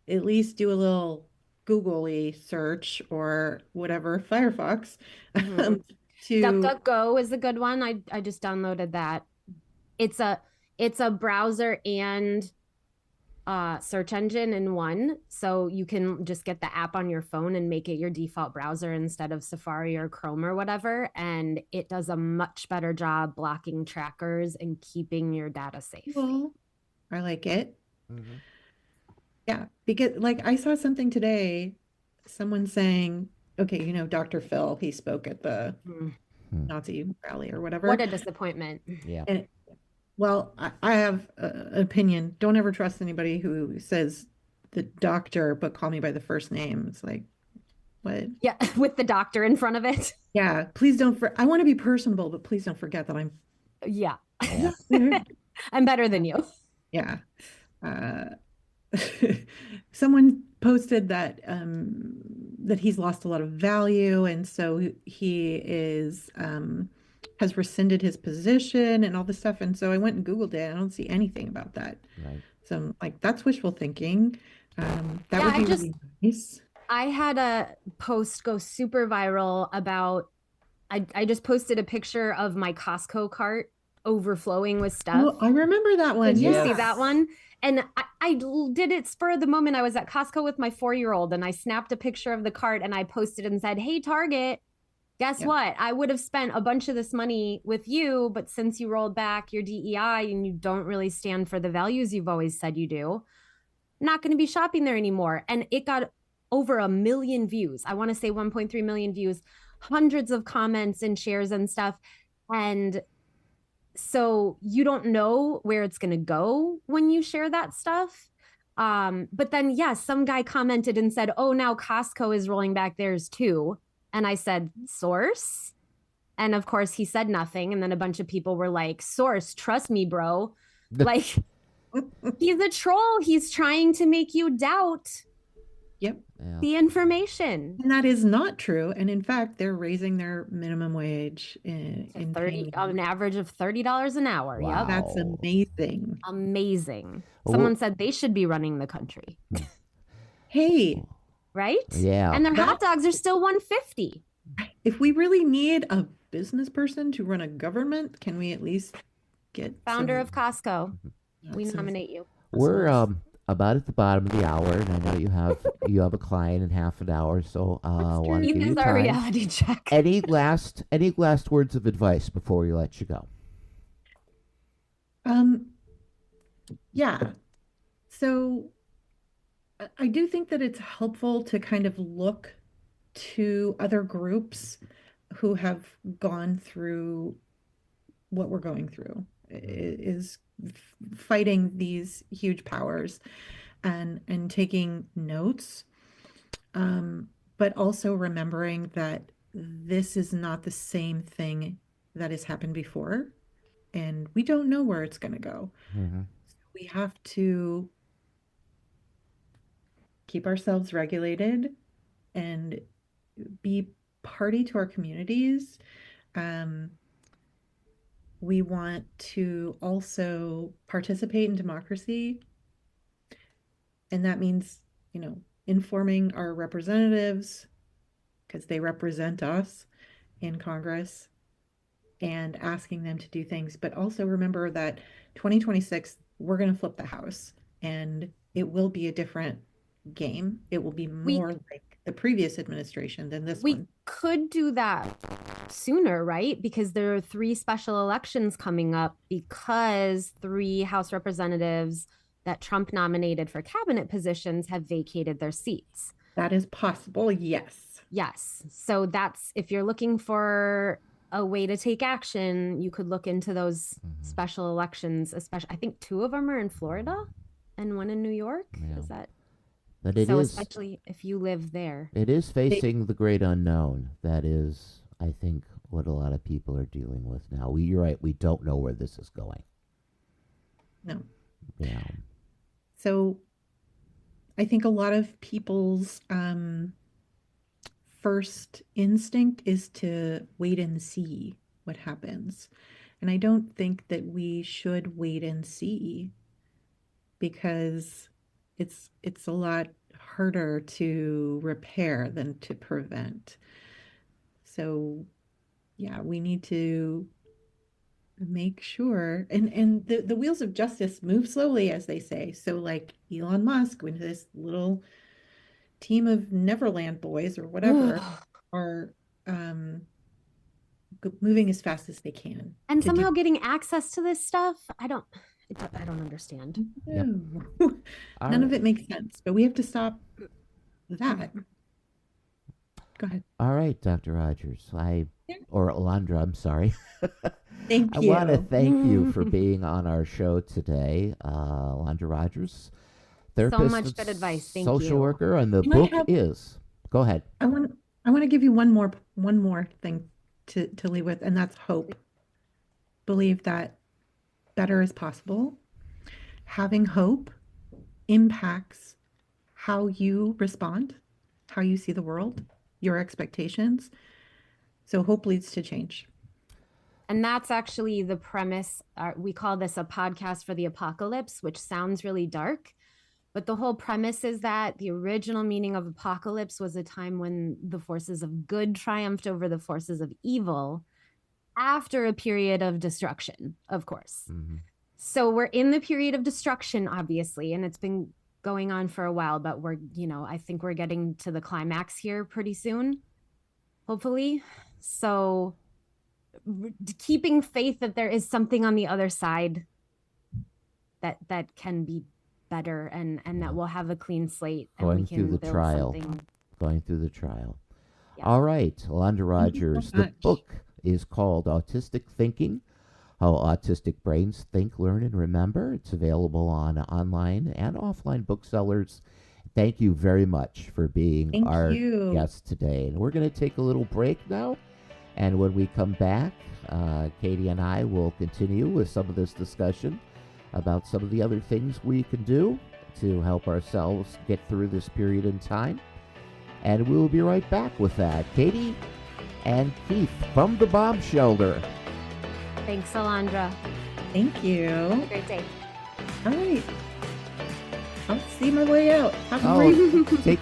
at least do a little Googly search or whatever, Firefox, to DuckDuckGo is a good one. I just downloaded that. It's a browser and search engine in one. So you can just get the app on your phone and make it your default browser instead of Safari or Chrome or whatever. And it does a much better job blocking trackers and keeping your data safe. well, I like it. Yeah, because like I saw something today, someone saying, okay, you know, Dr. Phil, he spoke at the Nazi rally or whatever. What a disappointment. Yeah. And well, I have an opinion. Don't ever trust anybody who says the doctor, but call me by the first name. It's like, what? Yeah, with the doctor in front of it. Yeah, please don't. I want to be personable, but please don't forget that I'm. Yeah. I'm better than you. Yeah. Someone posted that that he's lost a lot of value, and so he is has rescinded his position and all this stuff. And so I went and Googled it. I don't see anything about that. Right. So I'm like, that's wishful thinking. That Yeah, would be really nice. I had a post go super viral about, I just posted a picture of my Costco cart overflowing with stuff. Oh, I remember that one. Did you Yes. see that one? And I did it spur of the moment. I was at Costco with my 4-year-old and I snapped a picture of the cart and I posted and said, hey, Target, guess what? I would have spent a bunch of this money with you, but since you rolled back your DEI and you don't really stand for the values you've always said you do, I'm not going to be shopping there anymore. And it got over 1 million views. I want to say 1.3 million views, hundreds of comments and shares and stuff. And so you don't know where it's going to go when you share that stuff. But then, yeah, some guy commented and said, oh, now Costco is rolling back theirs too. And I said, source? And of course, he said nothing. And then a bunch of people were like, source, trust me, bro. Like, he's a troll. He's trying to make you doubt the information. And that is not true. And in fact, they're raising their minimum wage in 30, an average of $30 an hour. Wow. Yep. That's amazing. Amazing. Someone said they should be running the country. Hey. Right? Yeah. And their hot dogs are still $1.50. If we really need a business person to run a government, can we at least get Founder of Costco? We some- nominate you. We're about at the bottom of the hour, and I know you have a client in half an hour, so want to give you This is our time. reality check. Any last words of advice before we let you go? Yeah. So I do think that it's helpful to kind of look to other groups who have gone through what we're going through, is fighting these huge powers and taking notes, but also remembering that this is not the same thing that has happened before, and we don't know where it's going to go. We have to keep ourselves regulated and be party to our communities. We want to also participate in democracy. And that means, informing our representatives, because they represent us in Congress, and asking them to do things. But also remember that 2026, we're going to flip the House, and it will be a different game. It will be more like the previous administration than this one. We could do that sooner, right? Because there are 3 special elections coming up because 3 House representatives that Trump nominated for cabinet positions have vacated their seats. That is possible, yes. Yes. So that's, if you're looking for a way to take action, you could look into those special elections, especially, I think 2 of them are in Florida and 1 in New York. Yeah. Is that? But it so is, especially if you live there. it is facing the great unknown. That is, I think, what a lot of people are dealing with now. You're right. We don't know where this is going. No. Yeah. So I think a lot of people's first instinct is to wait and see what happens. And I don't think that we should wait and see, because it's a lot harder to repair than to prevent. So yeah, we need to make sure, and the wheels of justice move slowly, as they say. So like Elon Musk, when this little team of Neverland boys or whatever are moving as fast as they can And to somehow getting access to this stuff, I don't understand. Yep. None of it makes sense, but we have to stop that. Go ahead. All right, Dr. Rogers. Or Alondra, I'm sorry. Thank I you. want to thank you for being on our show today, Alondra Rogers, therapist, So much good advice. Thank social you. worker, and the Can I book have- is. Go ahead. I want to give you one more thing to leave with, and that's hope. Believe that better is possible. Having hope impacts how you respond, how you see the world, your expectations. So hope leads to change. And that's actually the premise. We call this a podcast for the apocalypse, which sounds really dark. But the whole premise is that the original meaning of apocalypse was a time when the forces of good triumphed over the forces of evil after a period of destruction, of course. Mm-hmm. So we're in the period of destruction, obviously, and it's been going on for a while, but I think we're getting to the climax here pretty soon, hopefully. So keeping faith that there is something on the other side that can be better, and that we'll have a clean slate and Going we can through the build trial. something. Going through the trial. Yeah. All right, Alondra Rogers. so The much. book is called Autistic Thinking: How Autistic Brains Think, Learn, and Remember. It's available on online and offline booksellers. Thank you very much for being Thank our you. guest today. And we're going to take a little break now. And when we come back, Katie and I will continue with some of this discussion about some of the other things we can do to help ourselves get through this period in time. And we'll be right back with that. Katie and Keith from the bomb shelter. Thanks, Alondra. Thank you. Great day. All right. I'll see my way out. Have a Oh, great take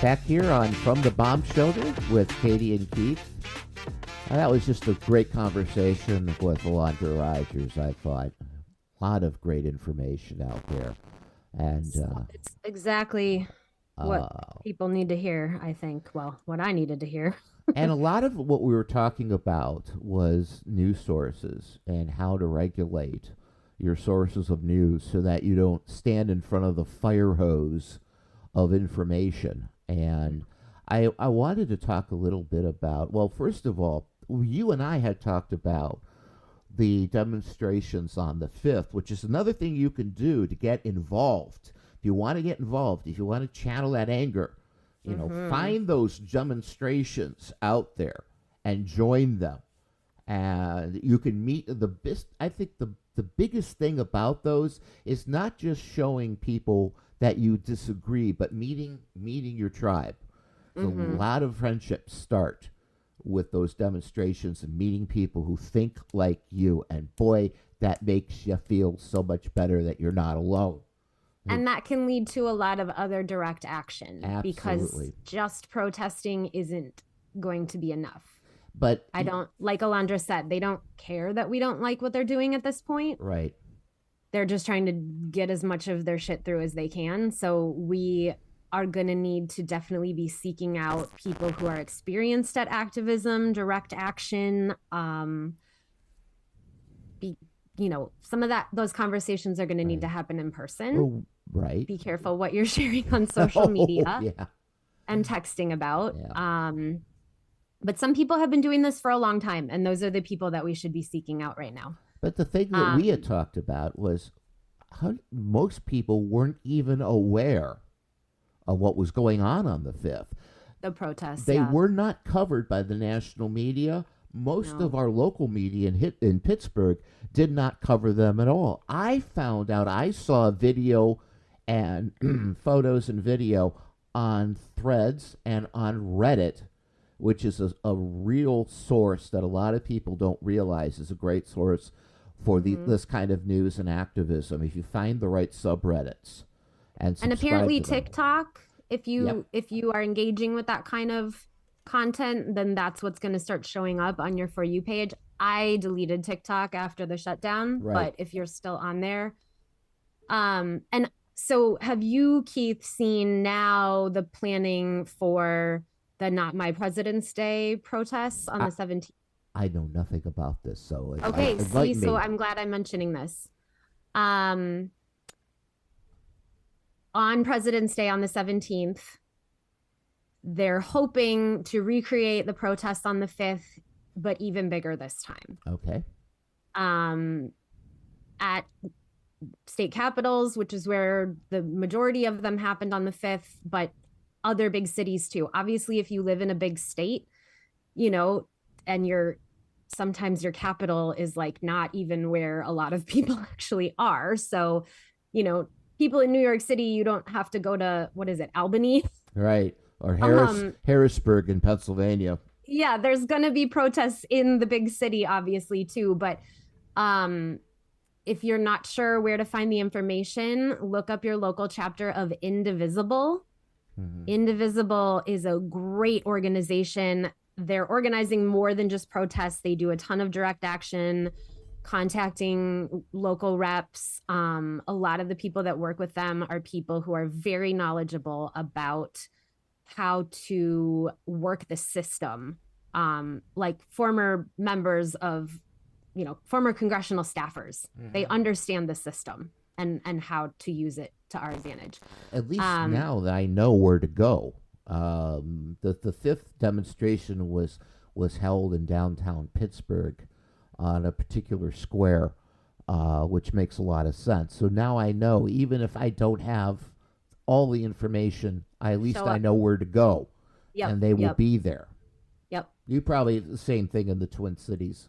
Back here on From the Bomb Shelter with Katie and Keith. That was just a great conversation with Alondra Rogers, I thought. A lot of great information out there. And it's exactly what people need to hear, I think. Well, what I needed to hear. And a lot of what we were talking about was news sources and how to regulate your sources of news so that you don't stand in front of the fire hose of information. And I wanted to talk a little bit about, well, first of all, you and I had talked about the demonstrations on the 5th, which is another thing you can do to get involved. If you want to get involved, if you want to channel that anger, you know, find those demonstrations out there and join them. And you can meet I think the biggest thing about those is not just showing people that you disagree, but meeting your tribe. So a lot of friendships start with those demonstrations and meeting people who think like you. And boy, that makes you feel so much better that you're not alone. And that can lead to a lot of other direct action. Absolutely. Because just protesting isn't going to be enough. But I don't, like Alondra said, they don't care that we don't like what they're doing at this point. Right. They're just trying to get as much of their shit through as they can. So we are going to need to definitely be seeking out people who are experienced at activism, direct action. Some of those conversations are going to need to happen in person. Oh, right. Be careful what you're sharing on social media yeah. and texting about. Yeah. But some people have been doing this for a long time, and those are the people that we should be seeking out right now. But the thing that we had talked about was how most people weren't even aware of what was going on the 5th. The protests. They were not covered by the national media. Most of our local media in Pittsburgh did not cover them at all. I found out, I saw video and photos and video on Threads and on Reddit, which is a real source that a lot of people don't realize is a great source for this kind of news and activism. If you find the right subreddits and apparently TikTok, if you are engaging with that kind of content, then that's what's going to start showing up on your For You page. I deleted TikTok after the shutdown, but if you're still on there. And so have you, Keith, seen now the planning for the Not My President's Day protests on the 17th? I know nothing about this, so so I'm glad I'm mentioning this. On President's Day on the 17th, they're hoping to recreate the protests on the 5th, but even bigger this time. Okay. At state capitals, which is where the majority of them happened on the 5th, but other big cities too. Obviously, if you live in a big state, and sometimes your capital is like not even where a lot of people actually are. So, people in New York City, you don't have to go to, Albany? Right. Or Harrisburg in Pennsylvania. Yeah, there's going to be protests in the big city, obviously, too. But if you're not sure where to find the information, look up your local chapter of Indivisible. Indivisible is a great organization. They're organizing more than just protests. They do a ton of direct action, contacting local reps. A lot of the people that work with them are people who are very knowledgeable about how to work the system, like former members of, former congressional staffers. They understand the system and how to use it to our advantage. At least now that I know where to go. The 5th demonstration was held in downtown Pittsburgh on a particular square, which makes a lot of sense. So now I know, even if I don't have all the information, at least I know where to go, and they will be there. Yep. You probably the same thing in the Twin Cities.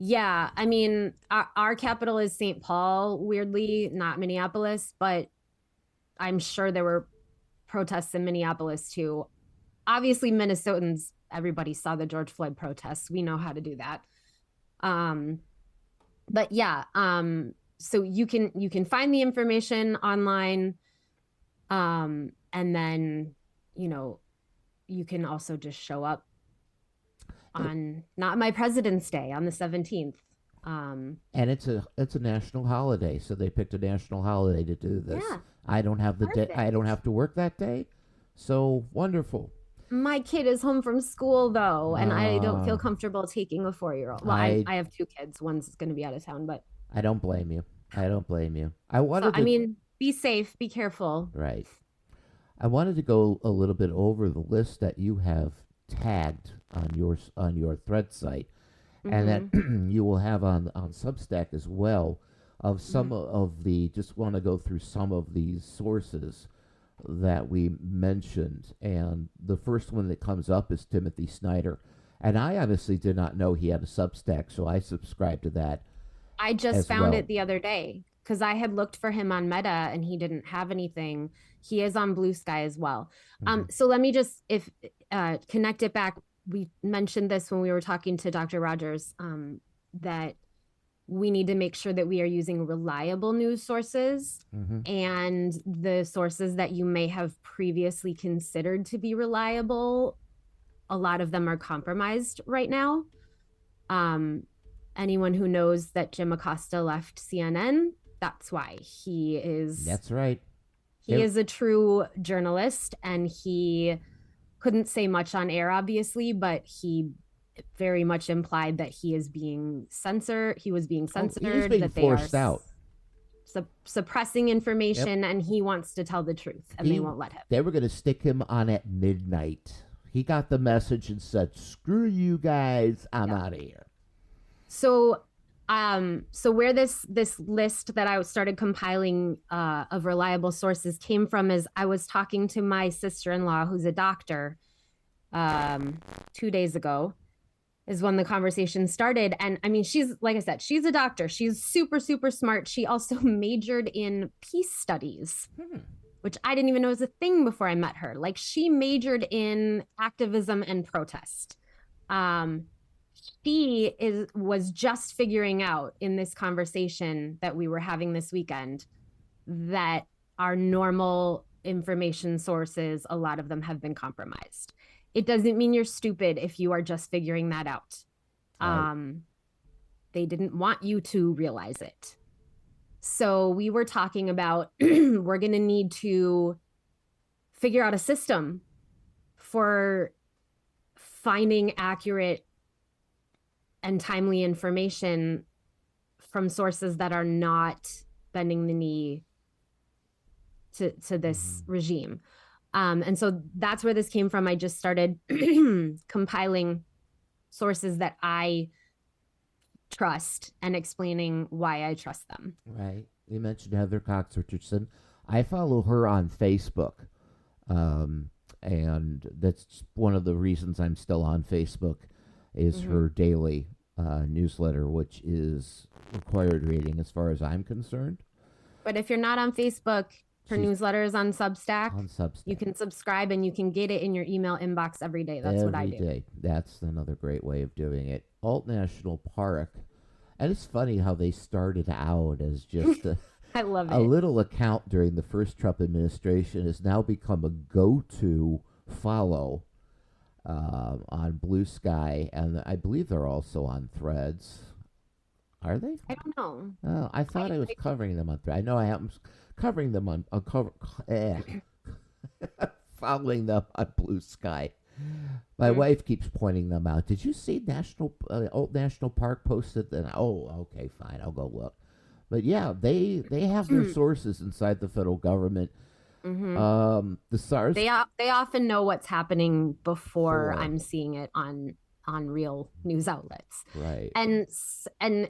Yeah, I mean, our capital is St. Paul, weirdly, not Minneapolis, but I'm sure there were protests in Minneapolis too. Obviously, Minnesotans, everybody saw the George Floyd protests. We know how to do that. But yeah, so you can find the information online, and then you can also just show up on not my President's Day on the 17th. And it's a national holiday, so they picked a national holiday to do this. Yeah, I don't have the day. I don't have to work that day, so wonderful. My kid is home from school though, and I don't feel comfortable taking a 4-year-old. Well, I have 2 kids. One's going to be out of town, but I don't blame you. Be safe, be careful. Right. I wanted to go a little bit over the list that you have tagged on your thread site, and that you will have on Substack as well, of some of the, just want to go through some of these sources that we mentioned. And the first one that comes up is Timothy Snyder. And I honestly did not know he had a Substack, so I subscribed to that. I just found it the other day because I had looked for him on Meta and he didn't have anything. He is on Blue Sky as well. So let me just connect it back. We mentioned this when we were talking to Dr. Rogers, that we need to make sure that we are using reliable news sources, and the sources that you may have previously considered to be reliable, a lot of them are compromised right now. Anyone who knows that Jim Acosta left CNN, that's why. That's right. He is a true journalist, and he couldn't say much on air, obviously, but he very much implied that he is being censored. He was being censored. He was being forced out. Suppressing information, and he wants to tell the truth, and they won't let him. They were going to stick him on at midnight. He got the message and said, "Screw you guys, I'm out of here." So where this list that I started compiling of reliable sources came from is I was talking to my sister-in-law, who's a doctor, 2 days ago, is when the conversation started. And I mean, she's, like I said, she's a doctor. She's super, super smart. She also majored in peace studies, which I didn't even know was a thing before I met her. Like, she majored in activism and protest. She was just figuring out in this conversation that we were having this weekend that our normal information sources, a lot of them have been compromised. It doesn't mean you're stupid if you are just figuring that out. Right. They didn't want you to realize it. So we were talking about we're going to need to figure out a system for finding accurate and timely information from sources that are not bending the knee to this regime. And so that's where this came from. I just started compiling sources that I trust and explaining why I trust them. Right. You mentioned Heather Cox Richardson. I follow her on Facebook. And that's one of the reasons I'm still on Facebook, is her daily newsletter, which is required reading as far as I'm concerned. But if you're not on Facebook, her newsletter is on Substack. You can subscribe and you can get it in your email inbox every day. That's what I do. Every day. That's another great way of doing it. Alt National Park. And it's funny how they started out as just I love a little account during the first Trump administration, has now become a go-to follow on Blue Sky, and I believe they're also on Threads. Are they? I don't know. Oh, I thought I was covering them on Threads. I know I am covering them on following them on Blue Sky. My wife keeps pointing them out. Did you see Old National Park posted? Then okay, fine, I'll go look. But yeah, they have their sources inside the federal government. The SARS. They often know what's happening before I'm seeing it on real news outlets. Right. And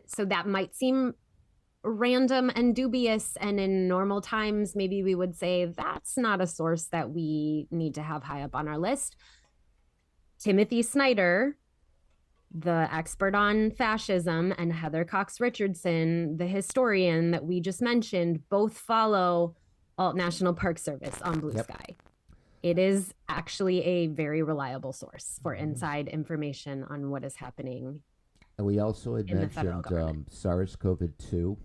so that might seem random and dubious, and in normal times maybe we would say that's not a source that we need to have high up on our list. Timothy Snyder, the expert on fascism, and Heather Cox Richardson, the historian that we just mentioned, both follow Alt National Park Service on Blue Sky. It is actually a very reliable source for inside information on what is happening. And we also had mentioned SARS-CoV-2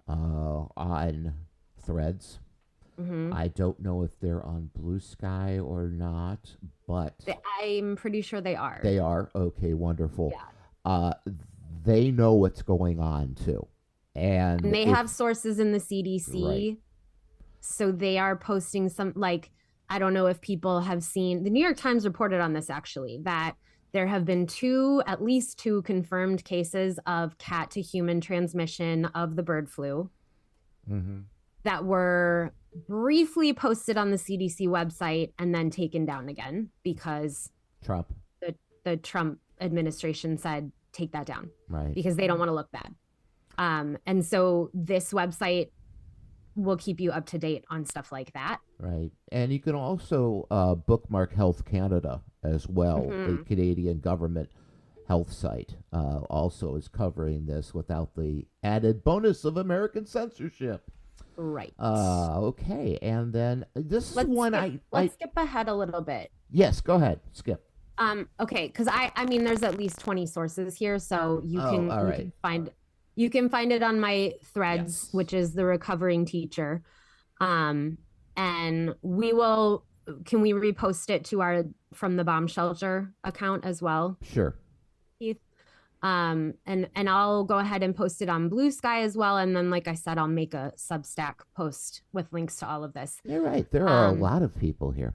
on Threads. I don't know if they're on Blue Sky or not, but I'm pretty sure they are. they are. Okay, wonderful. Yeah. Uh, they know what's going on too. And they have sources in the CDC. Right. So they are posting some, like, I don't know if people have seen, the New York Times reported on this actually, that there have been at least two confirmed cases of cat to human transmission of the bird flu that were briefly posted on the CDC website and then taken down again because Trump. the Trump administration said, take that down. Right. Because they don't want to look bad. And so this website will keep you up to date on stuff like that. Right. And you can also bookmark Health Canada as well. The Canadian government health site also is covering this without the added bonus of American censorship. Right. Okay. And then this is one let's skip ahead a little bit. Yes, go ahead. Skip. Okay, because I mean there's at least 20 sources here, so you can find it on my threads, which is the recovering teacher. And can we repost it to our From the Bomb Shelter account as well? Sure. Keith. And I'll go ahead and post it on Blue Sky as well. And then, like I said, I'll make a Substack post with links to all of this. You're right. There are a lot of people here.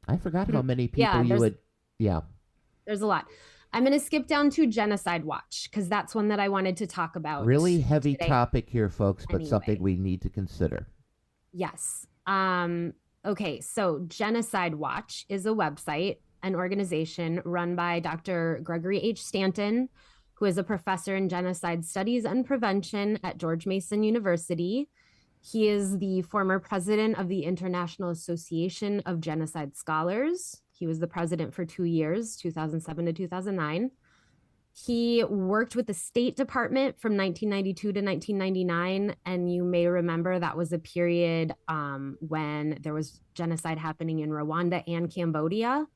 I forgot how many people you would. Yeah. There's a lot. I'm going to skip down to Genocide Watch because that's one that I wanted to talk about. Really heavy topic here, folks, but something we need to consider. Yes. Okay, so Genocide Watch is a website, an organization run by Dr. Gregory H. Stanton, who is a professor in genocide studies and prevention at George Mason University. He is the former president of the International Association of Genocide Scholars. He was the president for 2 years, 2007 to 2009. He worked with the State Department from 1992 to 1999. And you may remember that was a period when there was genocide happening in Rwanda and Cambodia.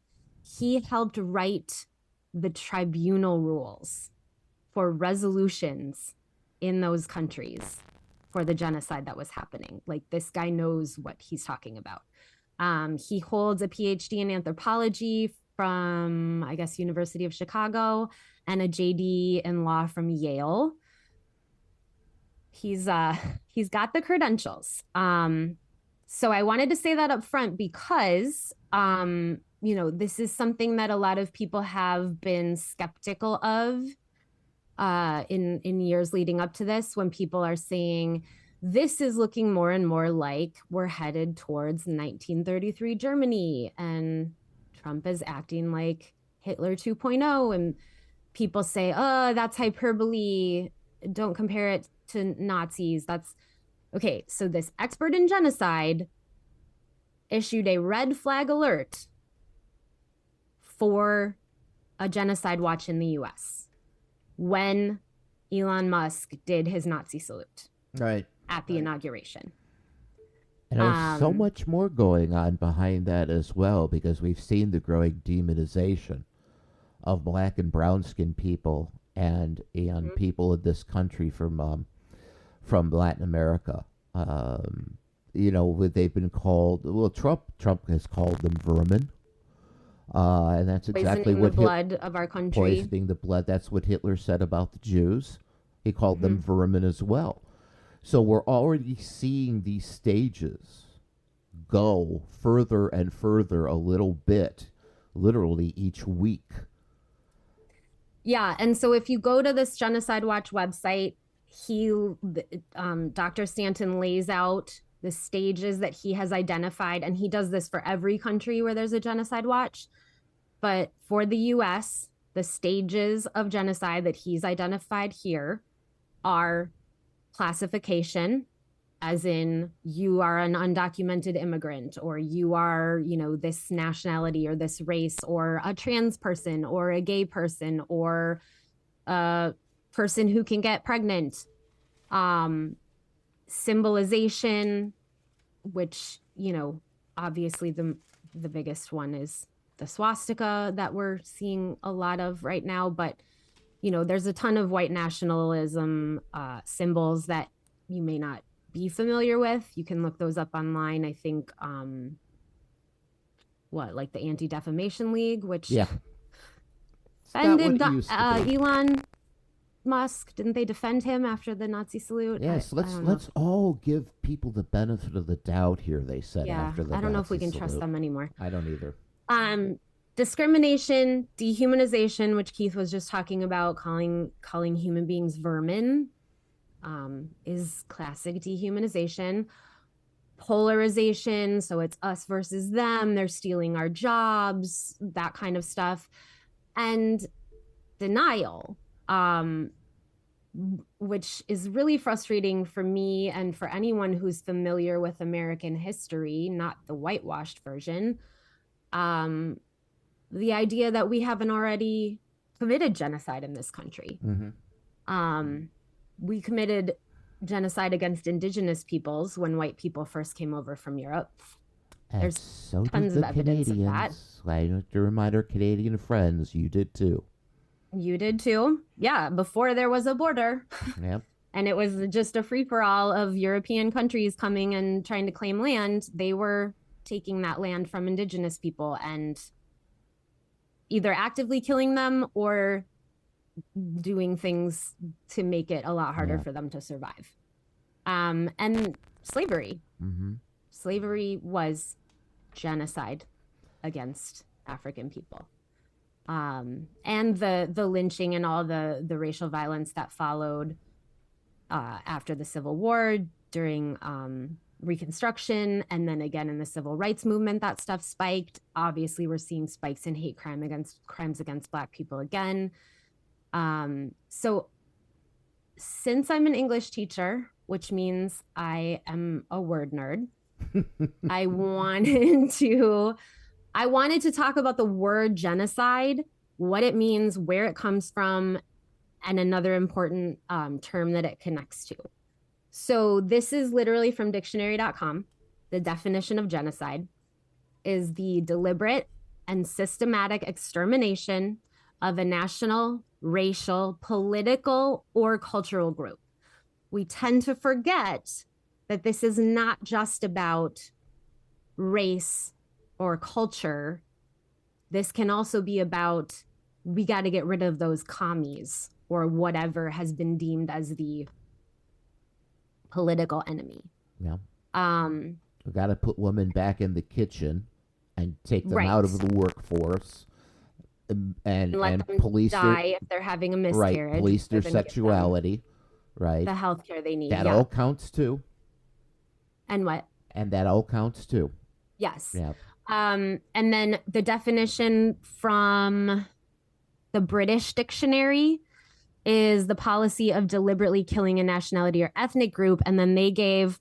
He helped write the tribunal rules for resolutions in those countries for the genocide that was happening. Like, this guy knows what he's talking about. He holds a PhD in anthropology from, I guess, University of Chicago, and a JD in law from Yale. He's got the credentials. So I wanted to say that up front because, this is something that a lot of people have been skeptical of in years leading up to this, when people are saying, this is looking more and more like we're headed towards 1933 Germany, and Trump is acting like Hitler 2.0. And people say, oh, that's hyperbole. Don't compare it to Nazis. That's okay. So this expert in genocide issued a red flag alert for a genocide watch in the US when Elon Musk did his Nazi salute. Right. At the inauguration. And there's so much more going on behind that as well, because we've seen the growing demonization of black and brown skinned people and people in this country from Latin America. They've been called, Trump has called them vermin. And that's exactly what the blood of our country. Poisoning the blood. That's what Hitler said about the Jews. He called them vermin as well. So we're already seeing these stages go further and further a little bit, literally each week. Yeah, and so if you go to this Genocide Watch website, Dr. Stanton lays out the stages that he has identified, and he does this for every country where there's a genocide watch. But for the US, the stages of genocide that he's identified here are classification, as in you are an undocumented immigrant, or you are, this nationality or this race, or a trans person, or a gay person, or a person who can get pregnant. Symbolization, which, obviously the biggest one is the swastika that we're seeing a lot of right now, but there's a ton of white nationalism symbols that you may not be familiar with. You can look those up online. I think, like the Anti-Defamation League, which defended Elon Musk. Didn't they defend him after the Nazi salute? Yes, let's all give people the benefit of the doubt here, they said after the Nazi I don't know if we can salute. trust them anymore. I don't either. Discrimination, dehumanization, which Keith was just talking about, calling human beings vermin, is classic dehumanization. Polarization, so it's us versus them, they're stealing our jobs, that kind of stuff. And denial, which is really frustrating for me and for anyone who's familiar with American history, not the whitewashed version. The idea that we haven't already committed genocide in this country. We committed genocide against indigenous peoples when white people first came over from Europe. And There's so tons did of the evidence of Canadians. that. I have to remind our Canadian friends, you did too. You did too. Yeah, before there was a border. Yep. And it was just a free-for-all of European countries coming and trying to claim land. They were taking that land from indigenous people and either actively killing them or doing things to make it a lot harder for them to survive. And slavery. Slavery was genocide against African people. And the lynching and all the racial violence that followed after the Civil War, during Reconstruction, and then again in the Civil Rights Movement, that stuff spiked. Obviously, we're seeing spikes in crimes against Black people again. So since I'm an English teacher, which means I am a word nerd, I wanted to talk about the word genocide, what it means, where it comes from, and another important term that it connects to. So this is literally from dictionary.com. The definition of genocide is the deliberate and systematic extermination of a national, racial, political, or cultural group. We tend to forget that this is not just about race or culture. This can also be about, we got to get rid of those commies or whatever has been deemed as the political enemy. Yeah. We got to put women back in the kitchen and take them out of the workforce and let them police die if they're having a miscarriage. Right, police their sexuality, right? The healthcare they need. That all counts too. And what? And that all counts too. Yes. Yeah. And then the definition from the British dictionary is the policy of deliberately killing a nationality or ethnic group. And then they gave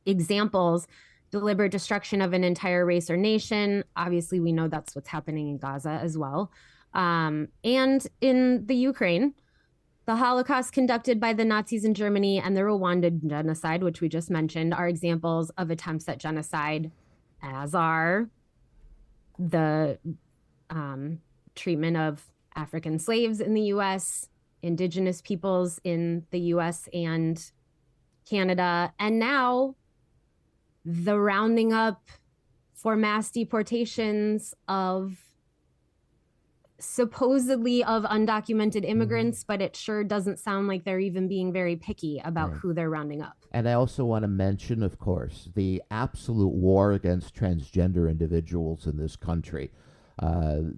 examples: deliberate destruction of an entire race or nation. Obviously, we know that's what's happening in Gaza as well. And in the Ukraine, the Holocaust conducted by the Nazis in Germany and the Rwandan genocide, which we just mentioned, are examples of attempts at genocide, as are the treatment of African slaves in the U.S., indigenous peoples in the U.S. and Canada, and now the rounding up for mass deportations of supposedly of undocumented immigrants, but it sure doesn't sound like they're even being very picky about who they're rounding up. And I also want to mention, of course, the absolute war against transgender individuals in this country.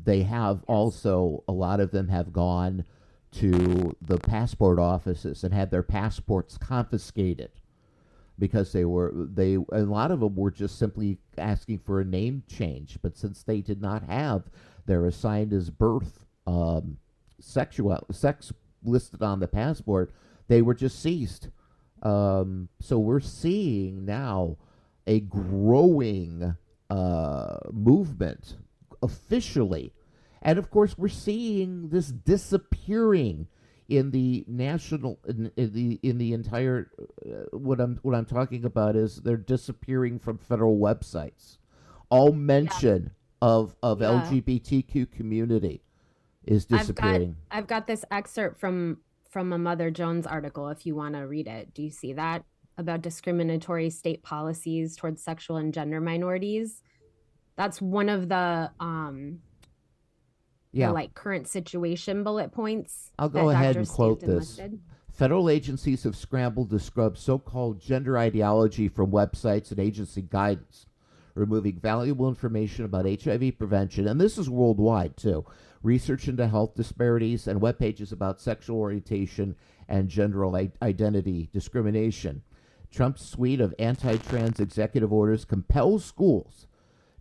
They have also, a lot of them have gone to the passport offices and had their passports confiscated because a lot of them were just simply asking for a name change. But since they did not have their assigned as birth sex listed on the passport, they were just seized. So we're seeing now a growing movement officially, and of course we're seeing this disappearing in the national in the entire what I'm talking about is they're disappearing from federal websites. All mention of LGBTQ community is disappearing. I've got this excerpt from a Mother Jones article if you want to read it. Do you see that? about discriminatory state policies towards sexual and gender minorities. That's one of the like current situation bullet points. I'll go ahead and quote this. Listed. Federal agencies have scrambled to scrub so-called gender ideology from websites and agency guidance, removing valuable information about HIV prevention, and this is worldwide too, research into health disparities, and web pages about sexual orientation and gender identity discrimination. Trump's suite of anti-trans executive orders compels schools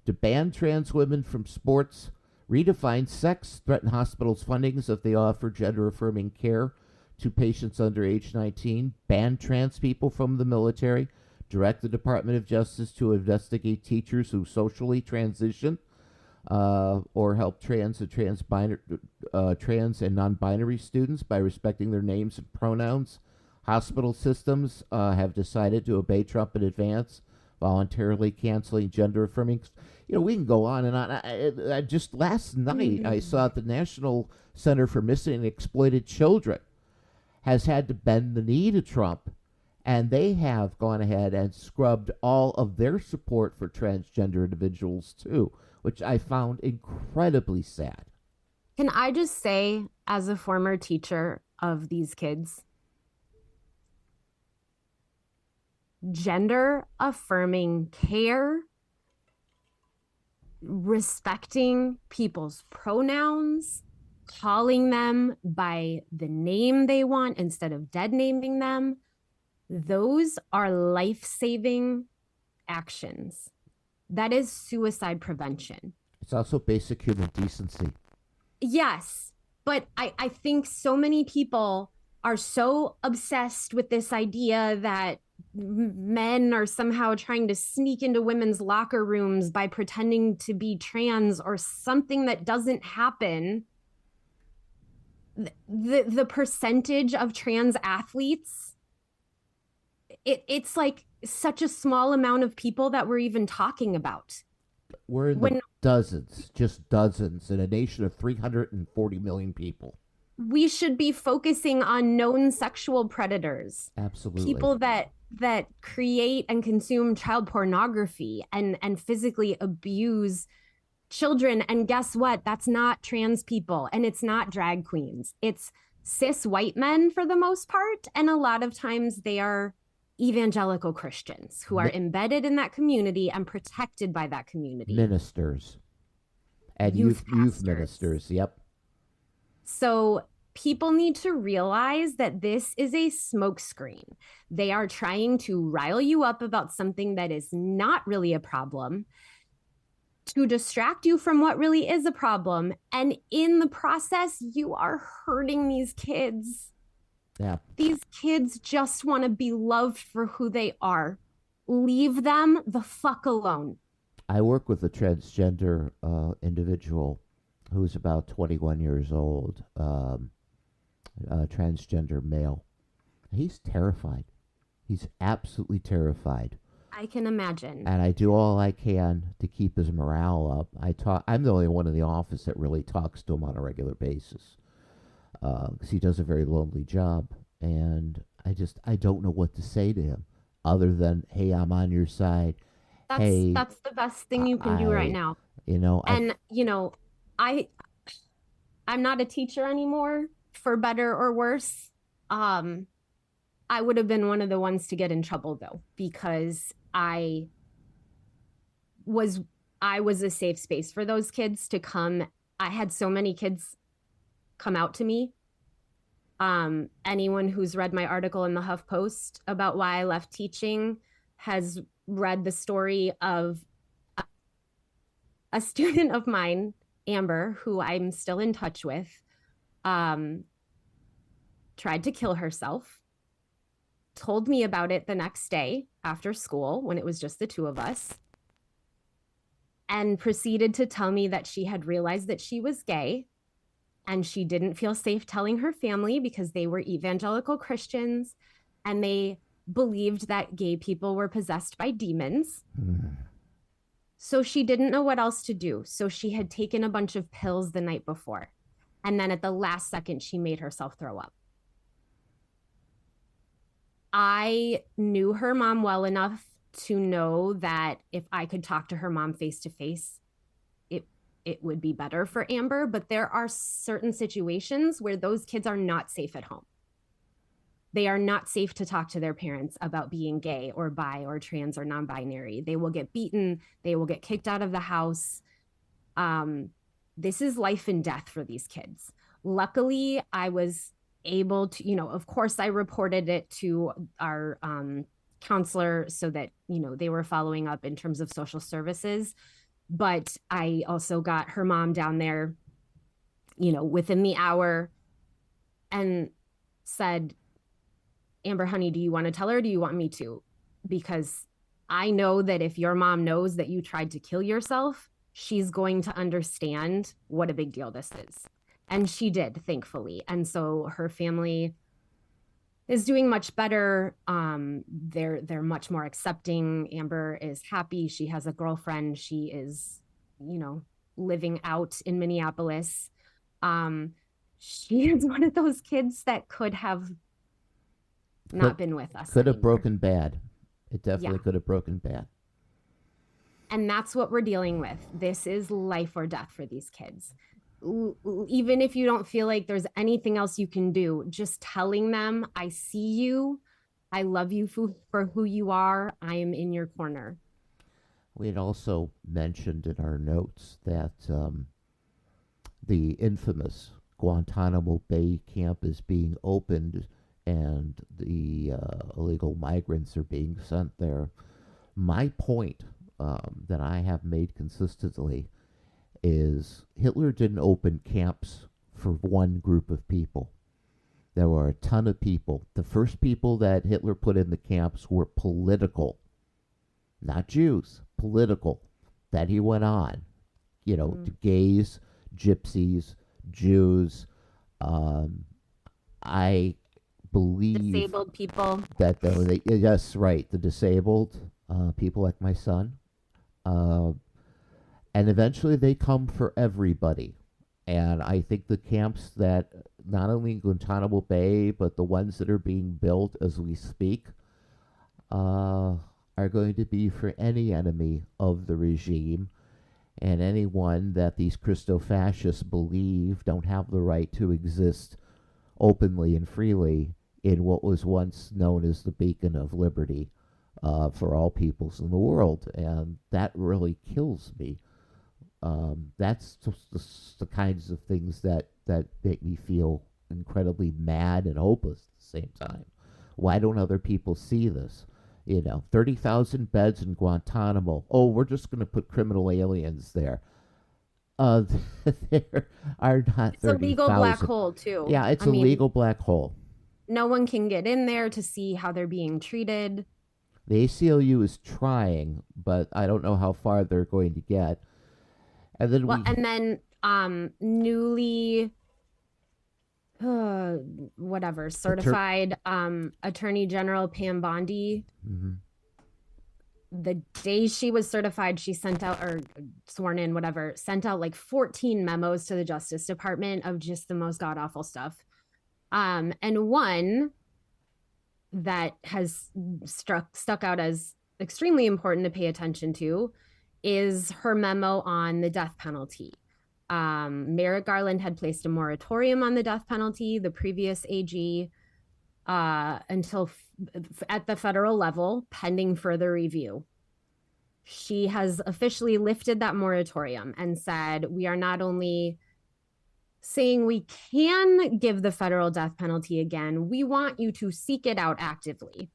to ban trans women from sports, redefine sex, threaten hospitals' fundings if they offer gender-affirming care to patients under age 19, ban trans people from the military, direct the Department of Justice to investigate teachers who socially transition or help trans and non-binary students by respecting their names and pronouns. Hospital systems have decided to obey Trump in advance, voluntarily canceling gender-affirming. We can go on and on. I just last night I saw the National Center for Missing and Exploited Children has had to bend the knee to Trump, and they have gone ahead and scrubbed all of their support for transgender individuals too, which I found incredibly sad. Can I just say, as a former teacher of these kids, gender affirming care, respecting people's pronouns, calling them by the name they want instead of dead naming them, those are life-saving actions. That is suicide prevention. It's also basic human decency. Yes, but I think so many people are so obsessed with this idea that men are somehow trying to sneak into women's locker rooms by pretending to be trans or something that doesn't happen. The percentage of trans athletes, it's like such a small amount of people that we're even talking about. We're in the dozens, just dozens, in a nation of 340 million people. We should be focusing on known sexual predators. Absolutely. People that create and consume child pornography and physically abuse children. And guess what? That's not trans people, and it's not drag queens. It's cis white men for the most part. And a lot of times they are evangelical Christians who are embedded in that community and protected by that community. Ministers and youth ministers. Yep. So people need to realize that this is a smokescreen. They are trying to rile you up about something that is not really a problem, to distract you from what really is a problem. And in the process, you are hurting these kids. Yeah. These kids just want to be loved for who they are. Leave them the fuck alone. I work with a transgender individual who's about 21 years old, transgender male. He's terrified. He's absolutely terrified. I can imagine. And I do all I can to keep his morale up. I'm the only one in the office that really talks to him on a regular basis, because he does a very lonely job. And I don't know what to say to him other than, hey, I'm on your side. That's the best thing you can do right now. I'm not a teacher anymore, for better or worse. I would have been one of the ones to get in trouble, though, because I was a safe space for those kids to come. I had so many kids come out to me. Anyone who's read my article in the HuffPost about why I left teaching has read the story of a student of mine, Amber, who I'm still in touch with, tried to kill herself, told me about it the next day after school when it was just the two of us, and proceeded to tell me that she had realized that she was gay and she didn't feel safe telling her family because they were evangelical Christians and they believed that gay people were possessed by demons. So she didn't know what else to do. So she had taken a bunch of pills the night before. And then at the last second, she made herself throw up. I knew her mom well enough to know that if I could talk to her mom face to face, it would be better for Amber. But there are certain situations where those kids are not safe at home. They are not safe to talk to their parents about being gay or bi or trans or non-binary. They will get beaten. They will get kicked out of the house. This is life and death for these kids. Luckily, I was able to, of course, I reported it to our counselor so that, they were following up in terms of social services. But I also got her mom down there, within the hour and said, Amber, honey, do you want to tell her? Or do you want me to? Because I know that if your mom knows that you tried to kill yourself, she's going to understand what a big deal this is. And she did, thankfully. And so her family is doing much better. They're much more accepting. Amber is happy. She has a girlfriend. She is, living out in Minneapolis. She is one of those kids that could have not been with us. Could have broken bad. It definitely could have broken bad. And that's what we're dealing with. This is life or death for these kids. Even if you don't feel like there's anything else you can do, just telling them, I see you, I love you for who you are, I am in your corner. We had also mentioned in our notes that the infamous Guantanamo Bay camp is being opened and the illegal migrants are being sent there. My point that I have made consistently is Hitler didn't open camps for one group of people. There were a ton of people. The first people that Hitler put in the camps were political, not Jews, political, that he went on, to gays, gypsies, Jews. I believe disabled people. That yes, right, the disabled people like my son. And eventually they come for everybody. And I think the camps that, not only in Guantanamo Bay, but the ones that are being built as we speak, are going to be for any enemy of the regime and anyone that these Christo-fascists believe don't have the right to exist openly and freely in what was once known as the beacon of liberty for all peoples in the world. And that really kills me. That's just the kinds of things that make me feel incredibly mad and hopeless at the same time. Why don't other people see this? 30,000 beds in Guantanamo. Oh, we're just going to put criminal aliens there. There are not 30,000. It's a legal black hole, too. Yeah, it's a legal black hole. No one can get in there to see how they're being treated. The ACLU is trying, but I don't know how far they're going to get. And then newly certified Attorney General Pam Bondi. Mm-hmm. The day she was certified, she sent out, or sworn in, sent out like 14 memos to the Justice Department of just the most god-awful stuff. And one that has stuck out as extremely important to pay attention to is her memo on the death penalty. Merrick Garland had placed a moratorium on the death penalty, the previous AG, until at the federal level, pending further review. She has officially lifted that moratorium and said, we are not only saying we can give the federal death penalty again, we want you to seek it out actively.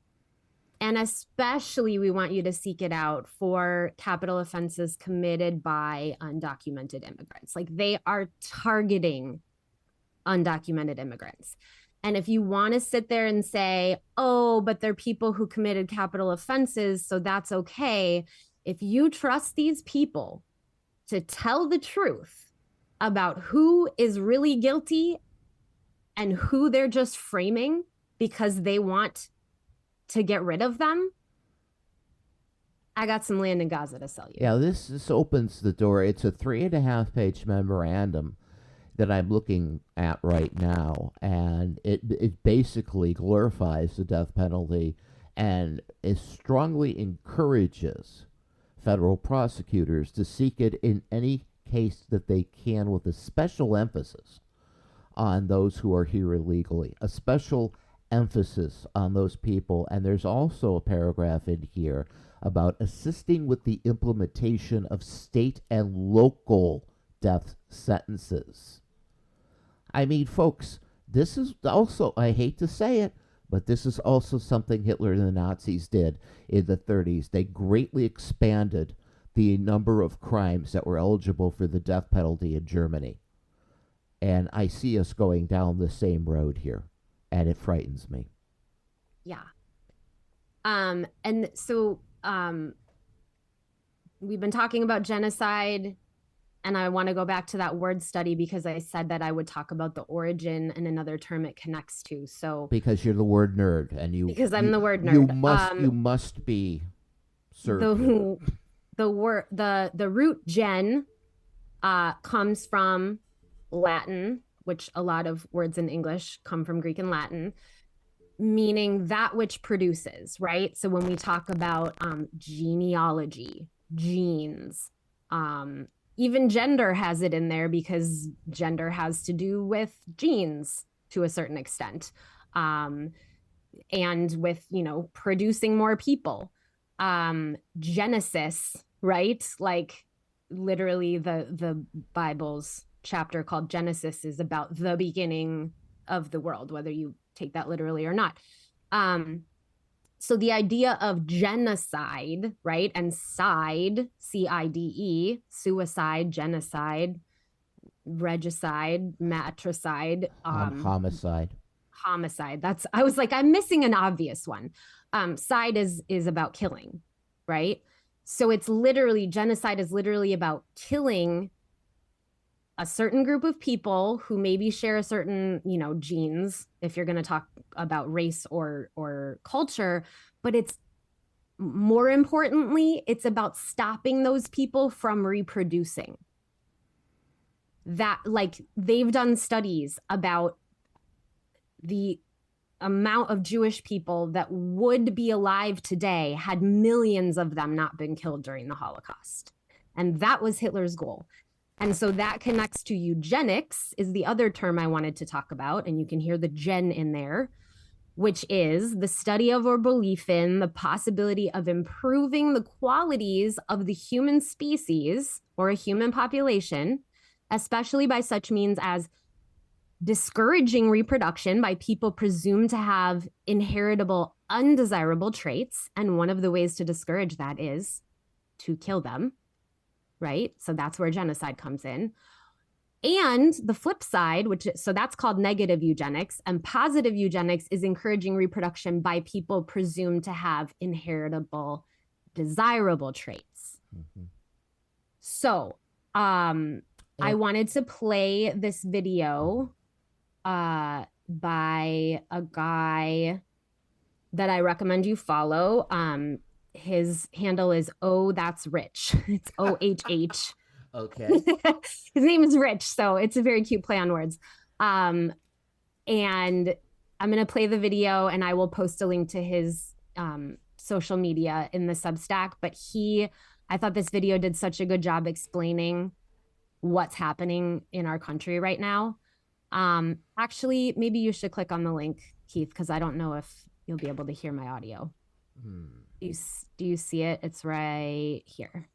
And especially we want you to seek it out for capital offenses committed by undocumented immigrants. Like, they are targeting undocumented immigrants. And if you want to sit there and say, oh, but they're people who committed capital offenses, so that's okay. If you trust these people to tell the truth about who is really guilty and who they're just framing because they want to get rid of them, I got some land in Gaza to sell you. Yeah, this opens the door. It's a 3.5-page memorandum that I'm looking at right now, and it basically glorifies the death penalty and it strongly encourages federal prosecutors to seek it in any case that they can, with a special emphasis on those who are here illegally, a special emphasis on those people. And there's also a paragraph in here about assisting with the implementation of state and local death sentences. I mean, folks, this is also, I hate to say it, but this is also something Hitler and the Nazis did in the 30s. They greatly expanded the number of crimes that were eligible for the death penalty in Germany. And I see us going down the same road here, and it frightens me. Yeah. And so we've been talking about genocide, and I want to go back to that word study because I said that I would talk about the origin and another term it connects to. So because you're the word nerd, and because I'm the word nerd, you must be served. The root gen comes from Latin, which a lot of words in English come from Greek and Latin, meaning that which produces, right? So when we talk about genealogy, genes, even gender has it in there because gender has to do with genes to a certain extent, and with, producing more people. Genesis, right? Like literally the Bible's chapter called Genesis is about the beginning of the world, whether you take that literally or not. So the idea of genocide, right? And side, CIDE, suicide, genocide, regicide, matricide, homicide. Homicide. I was like, I'm missing an obvious one. Side is about killing, right? So it's literally, genocide is literally about killing a certain group of people who maybe share a certain, genes, if you're going to talk about race or culture, but it's more importantly, it's about stopping those people from reproducing. That, like, they've done studies about the amount of Jewish people that would be alive today had millions of them not been killed during the Holocaust. And that was Hitler's goal. And so that connects to eugenics, is the other term I wanted to talk about. And you can hear the gen in there, which is the study of or belief in the possibility of improving the qualities of the human species or a human population, especially by such means as discouraging reproduction by people presumed to have inheritable undesirable traits. And one of the ways to discourage that is to kill them. Right? So that's where genocide comes in. And the flip side, so that's called negative eugenics, and positive eugenics is encouraging reproduction by people presumed to have inheritable, desirable traits. Mm-hmm. So I wanted to play this video by a guy that I recommend you follow. His handle is Oh That's Rich. It's OHH. Okay. His name is Rich, so it's a very cute play on words. And I'm going to play the video, and I will post a link to his social media in the Substack. But I thought this video did such a good job explaining what's happening in our country right now. Actually, maybe you should click on the link, Keith, because I don't know if you'll be able to hear my audio. Do you see it? It's right here.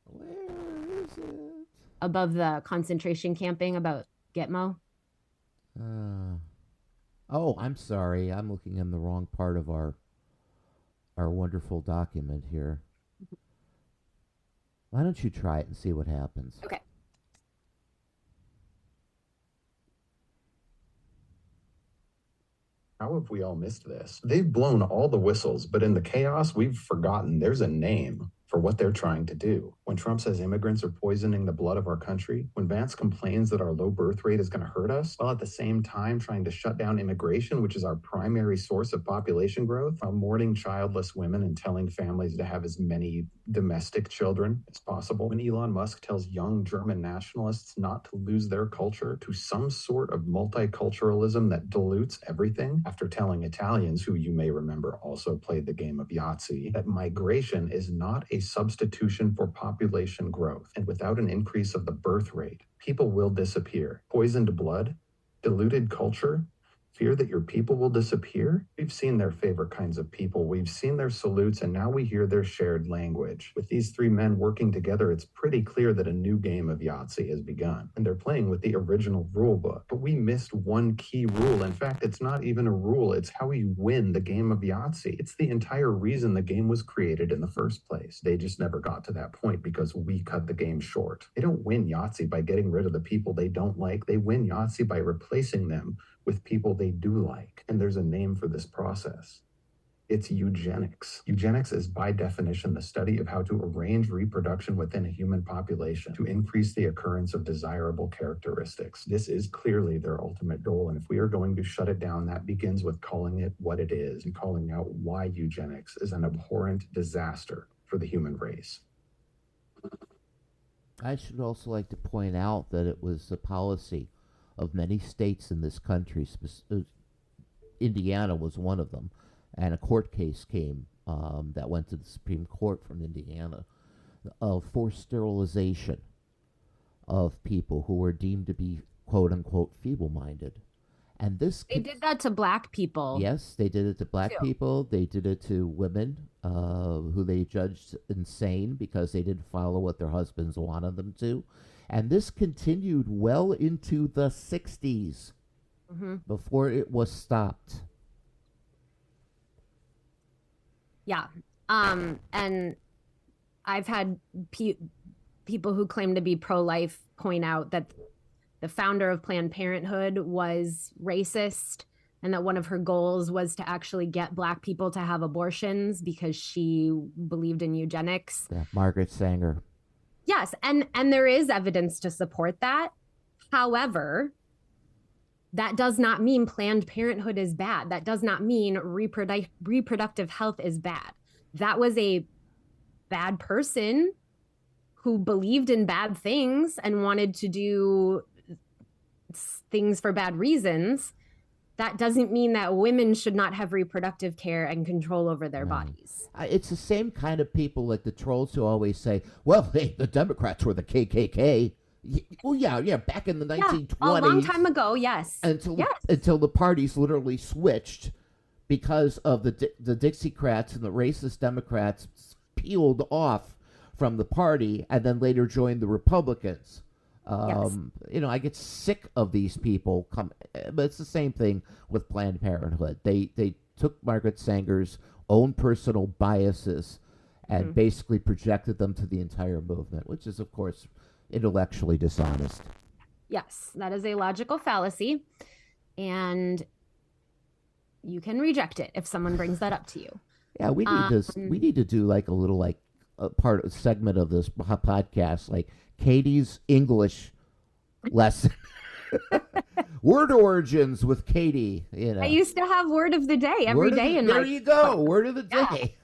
Where is it? Above the concentration camping about Gitmo. Oh, I'm sorry. I'm looking in the wrong part of our wonderful document here. Why don't you try it and see what happens? Okay. How have we all missed this? They've blown all the whistles, but in the chaos, we've forgotten there's a name for for what they're trying to do. When Trump says immigrants are poisoning the blood of our country, when Vance complains that our low birth rate is going to hurt us, while at the same time trying to shut down immigration, which is our primary source of population growth, while mourning childless women and telling families to have as many domestic children as possible, when Elon Musk tells young German nationalists not to lose their culture to some sort of multiculturalism that dilutes everything, after telling Italians, who you may remember also played the game of Yahtzee, that migration is not a substitution for population growth, and without an increase of the birth rate, people will disappear. Poisoned blood, diluted culture, fear that your people will disappear? We've seen their favorite kinds of people. We've seen their salutes, and now we hear their shared language. With these three men working together, it's pretty clear that a new game of Yahtzee has begun, and they're playing with the original rule book. But we missed one key rule. In fact, it's not even a rule. It's how you win the game of Yahtzee. It's the entire reason the game was created in the first place. They just never got to that point because we cut the game short. They don't win Yahtzee by getting rid of the people they don't like. They win Yahtzee by replacing them with people they do like. And there's a name for this process. It's eugenics. Eugenics is by definition the study of how to arrange reproduction within a human population to increase the occurrence of desirable characteristics. This is clearly their ultimate goal. And if we are going to shut it down, that begins with calling it what it is and calling out why eugenics is an abhorrent disaster for the human race. I should also like to point out that it was a policy of many states in this country. Indiana was one of them, and a court case came that went to the Supreme Court from Indiana of forced sterilization of people who were deemed to be quote-unquote feeble-minded. And they did that to black people. Yes, they did it to black people. They did it to women who they judged insane because they didn't follow what their husbands wanted them to. And this continued well into the 60s before it was stopped. Yeah. And I've had people who claim to be pro-life point out that the founder of Planned Parenthood was racist and that one of her goals was to actually get black people to have abortions because she believed in eugenics. Yeah, Margaret Sanger. Yes, and there is evidence to support that. However, that does not mean Planned Parenthood is bad. That does not mean reproductive health is bad. That was a bad person who believed in bad things and wanted to do things for bad reasons. That doesn't mean that women should not have reproductive care and control over their bodies. It's the same kind of people like the trolls who always say, well, hey, the Democrats were the KKK. Well, yeah, back in the 1920s. A long time ago, yes. Until the parties literally switched because of the Dixiecrats and the racist Democrats peeled off from the party and then later joined the Republicans. I get sick of these people. But it's the same thing with Planned Parenthood. They took Margaret Sanger's own personal biases and basically projected them to the entire movement, which is, of course, intellectually dishonest. Yes, that is a logical fallacy, and you can reject it if someone brings that up to you. Yeah, we need to do like a little a segment of this podcast, like Katie's English lesson. Word origins with Katie. I used to have word of the day every day. There you go. Word of the day.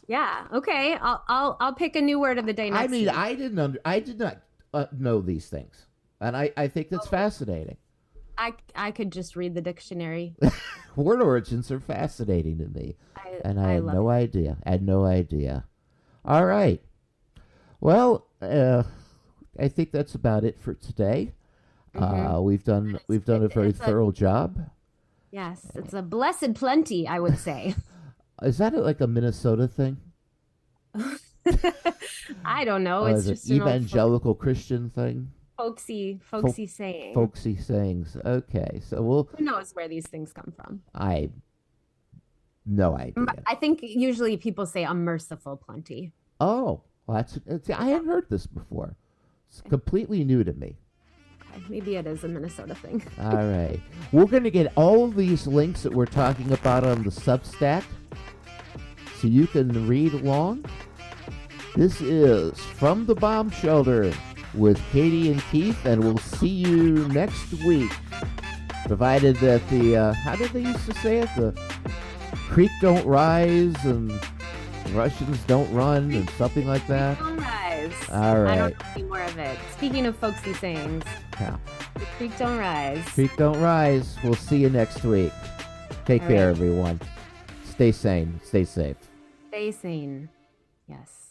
Yeah. Okay. I'll pick a new word of the day next week. I did not know these things, and I think that's fascinating. I could just read the dictionary. Word origins are fascinating to me, and I had no idea. I had no idea. All right. Well, I think that's about it for today. We've done a very thorough job. Yes, it's a blessed plenty, I would say. Is that like a Minnesota thing? I don't know. It's just an evangelical Christian thing. Folksy saying. Folksy sayings. Okay, so who knows where these things come from? No idea. I think usually people say a merciful plenty. Oh, well, I hadn't heard this before. It's completely new to me. Okay, maybe it is a Minnesota thing. All right. We're going to get all of these links that we're talking about on the Substack so you can read along. This is From the Bomb Shelter with Katie and Keith, and we'll see you next week. Provided that the, how did they used to say it? The creek don't rise and Russians don't run and something like that. Don't rise. All right. I don't know any more of it. Speaking of folksy sayings, Yeah. the creek don't rise. Creek don't rise. We'll see you next week. Take All care, right. everyone. Stay sane. Stay safe. Stay sane. Yes.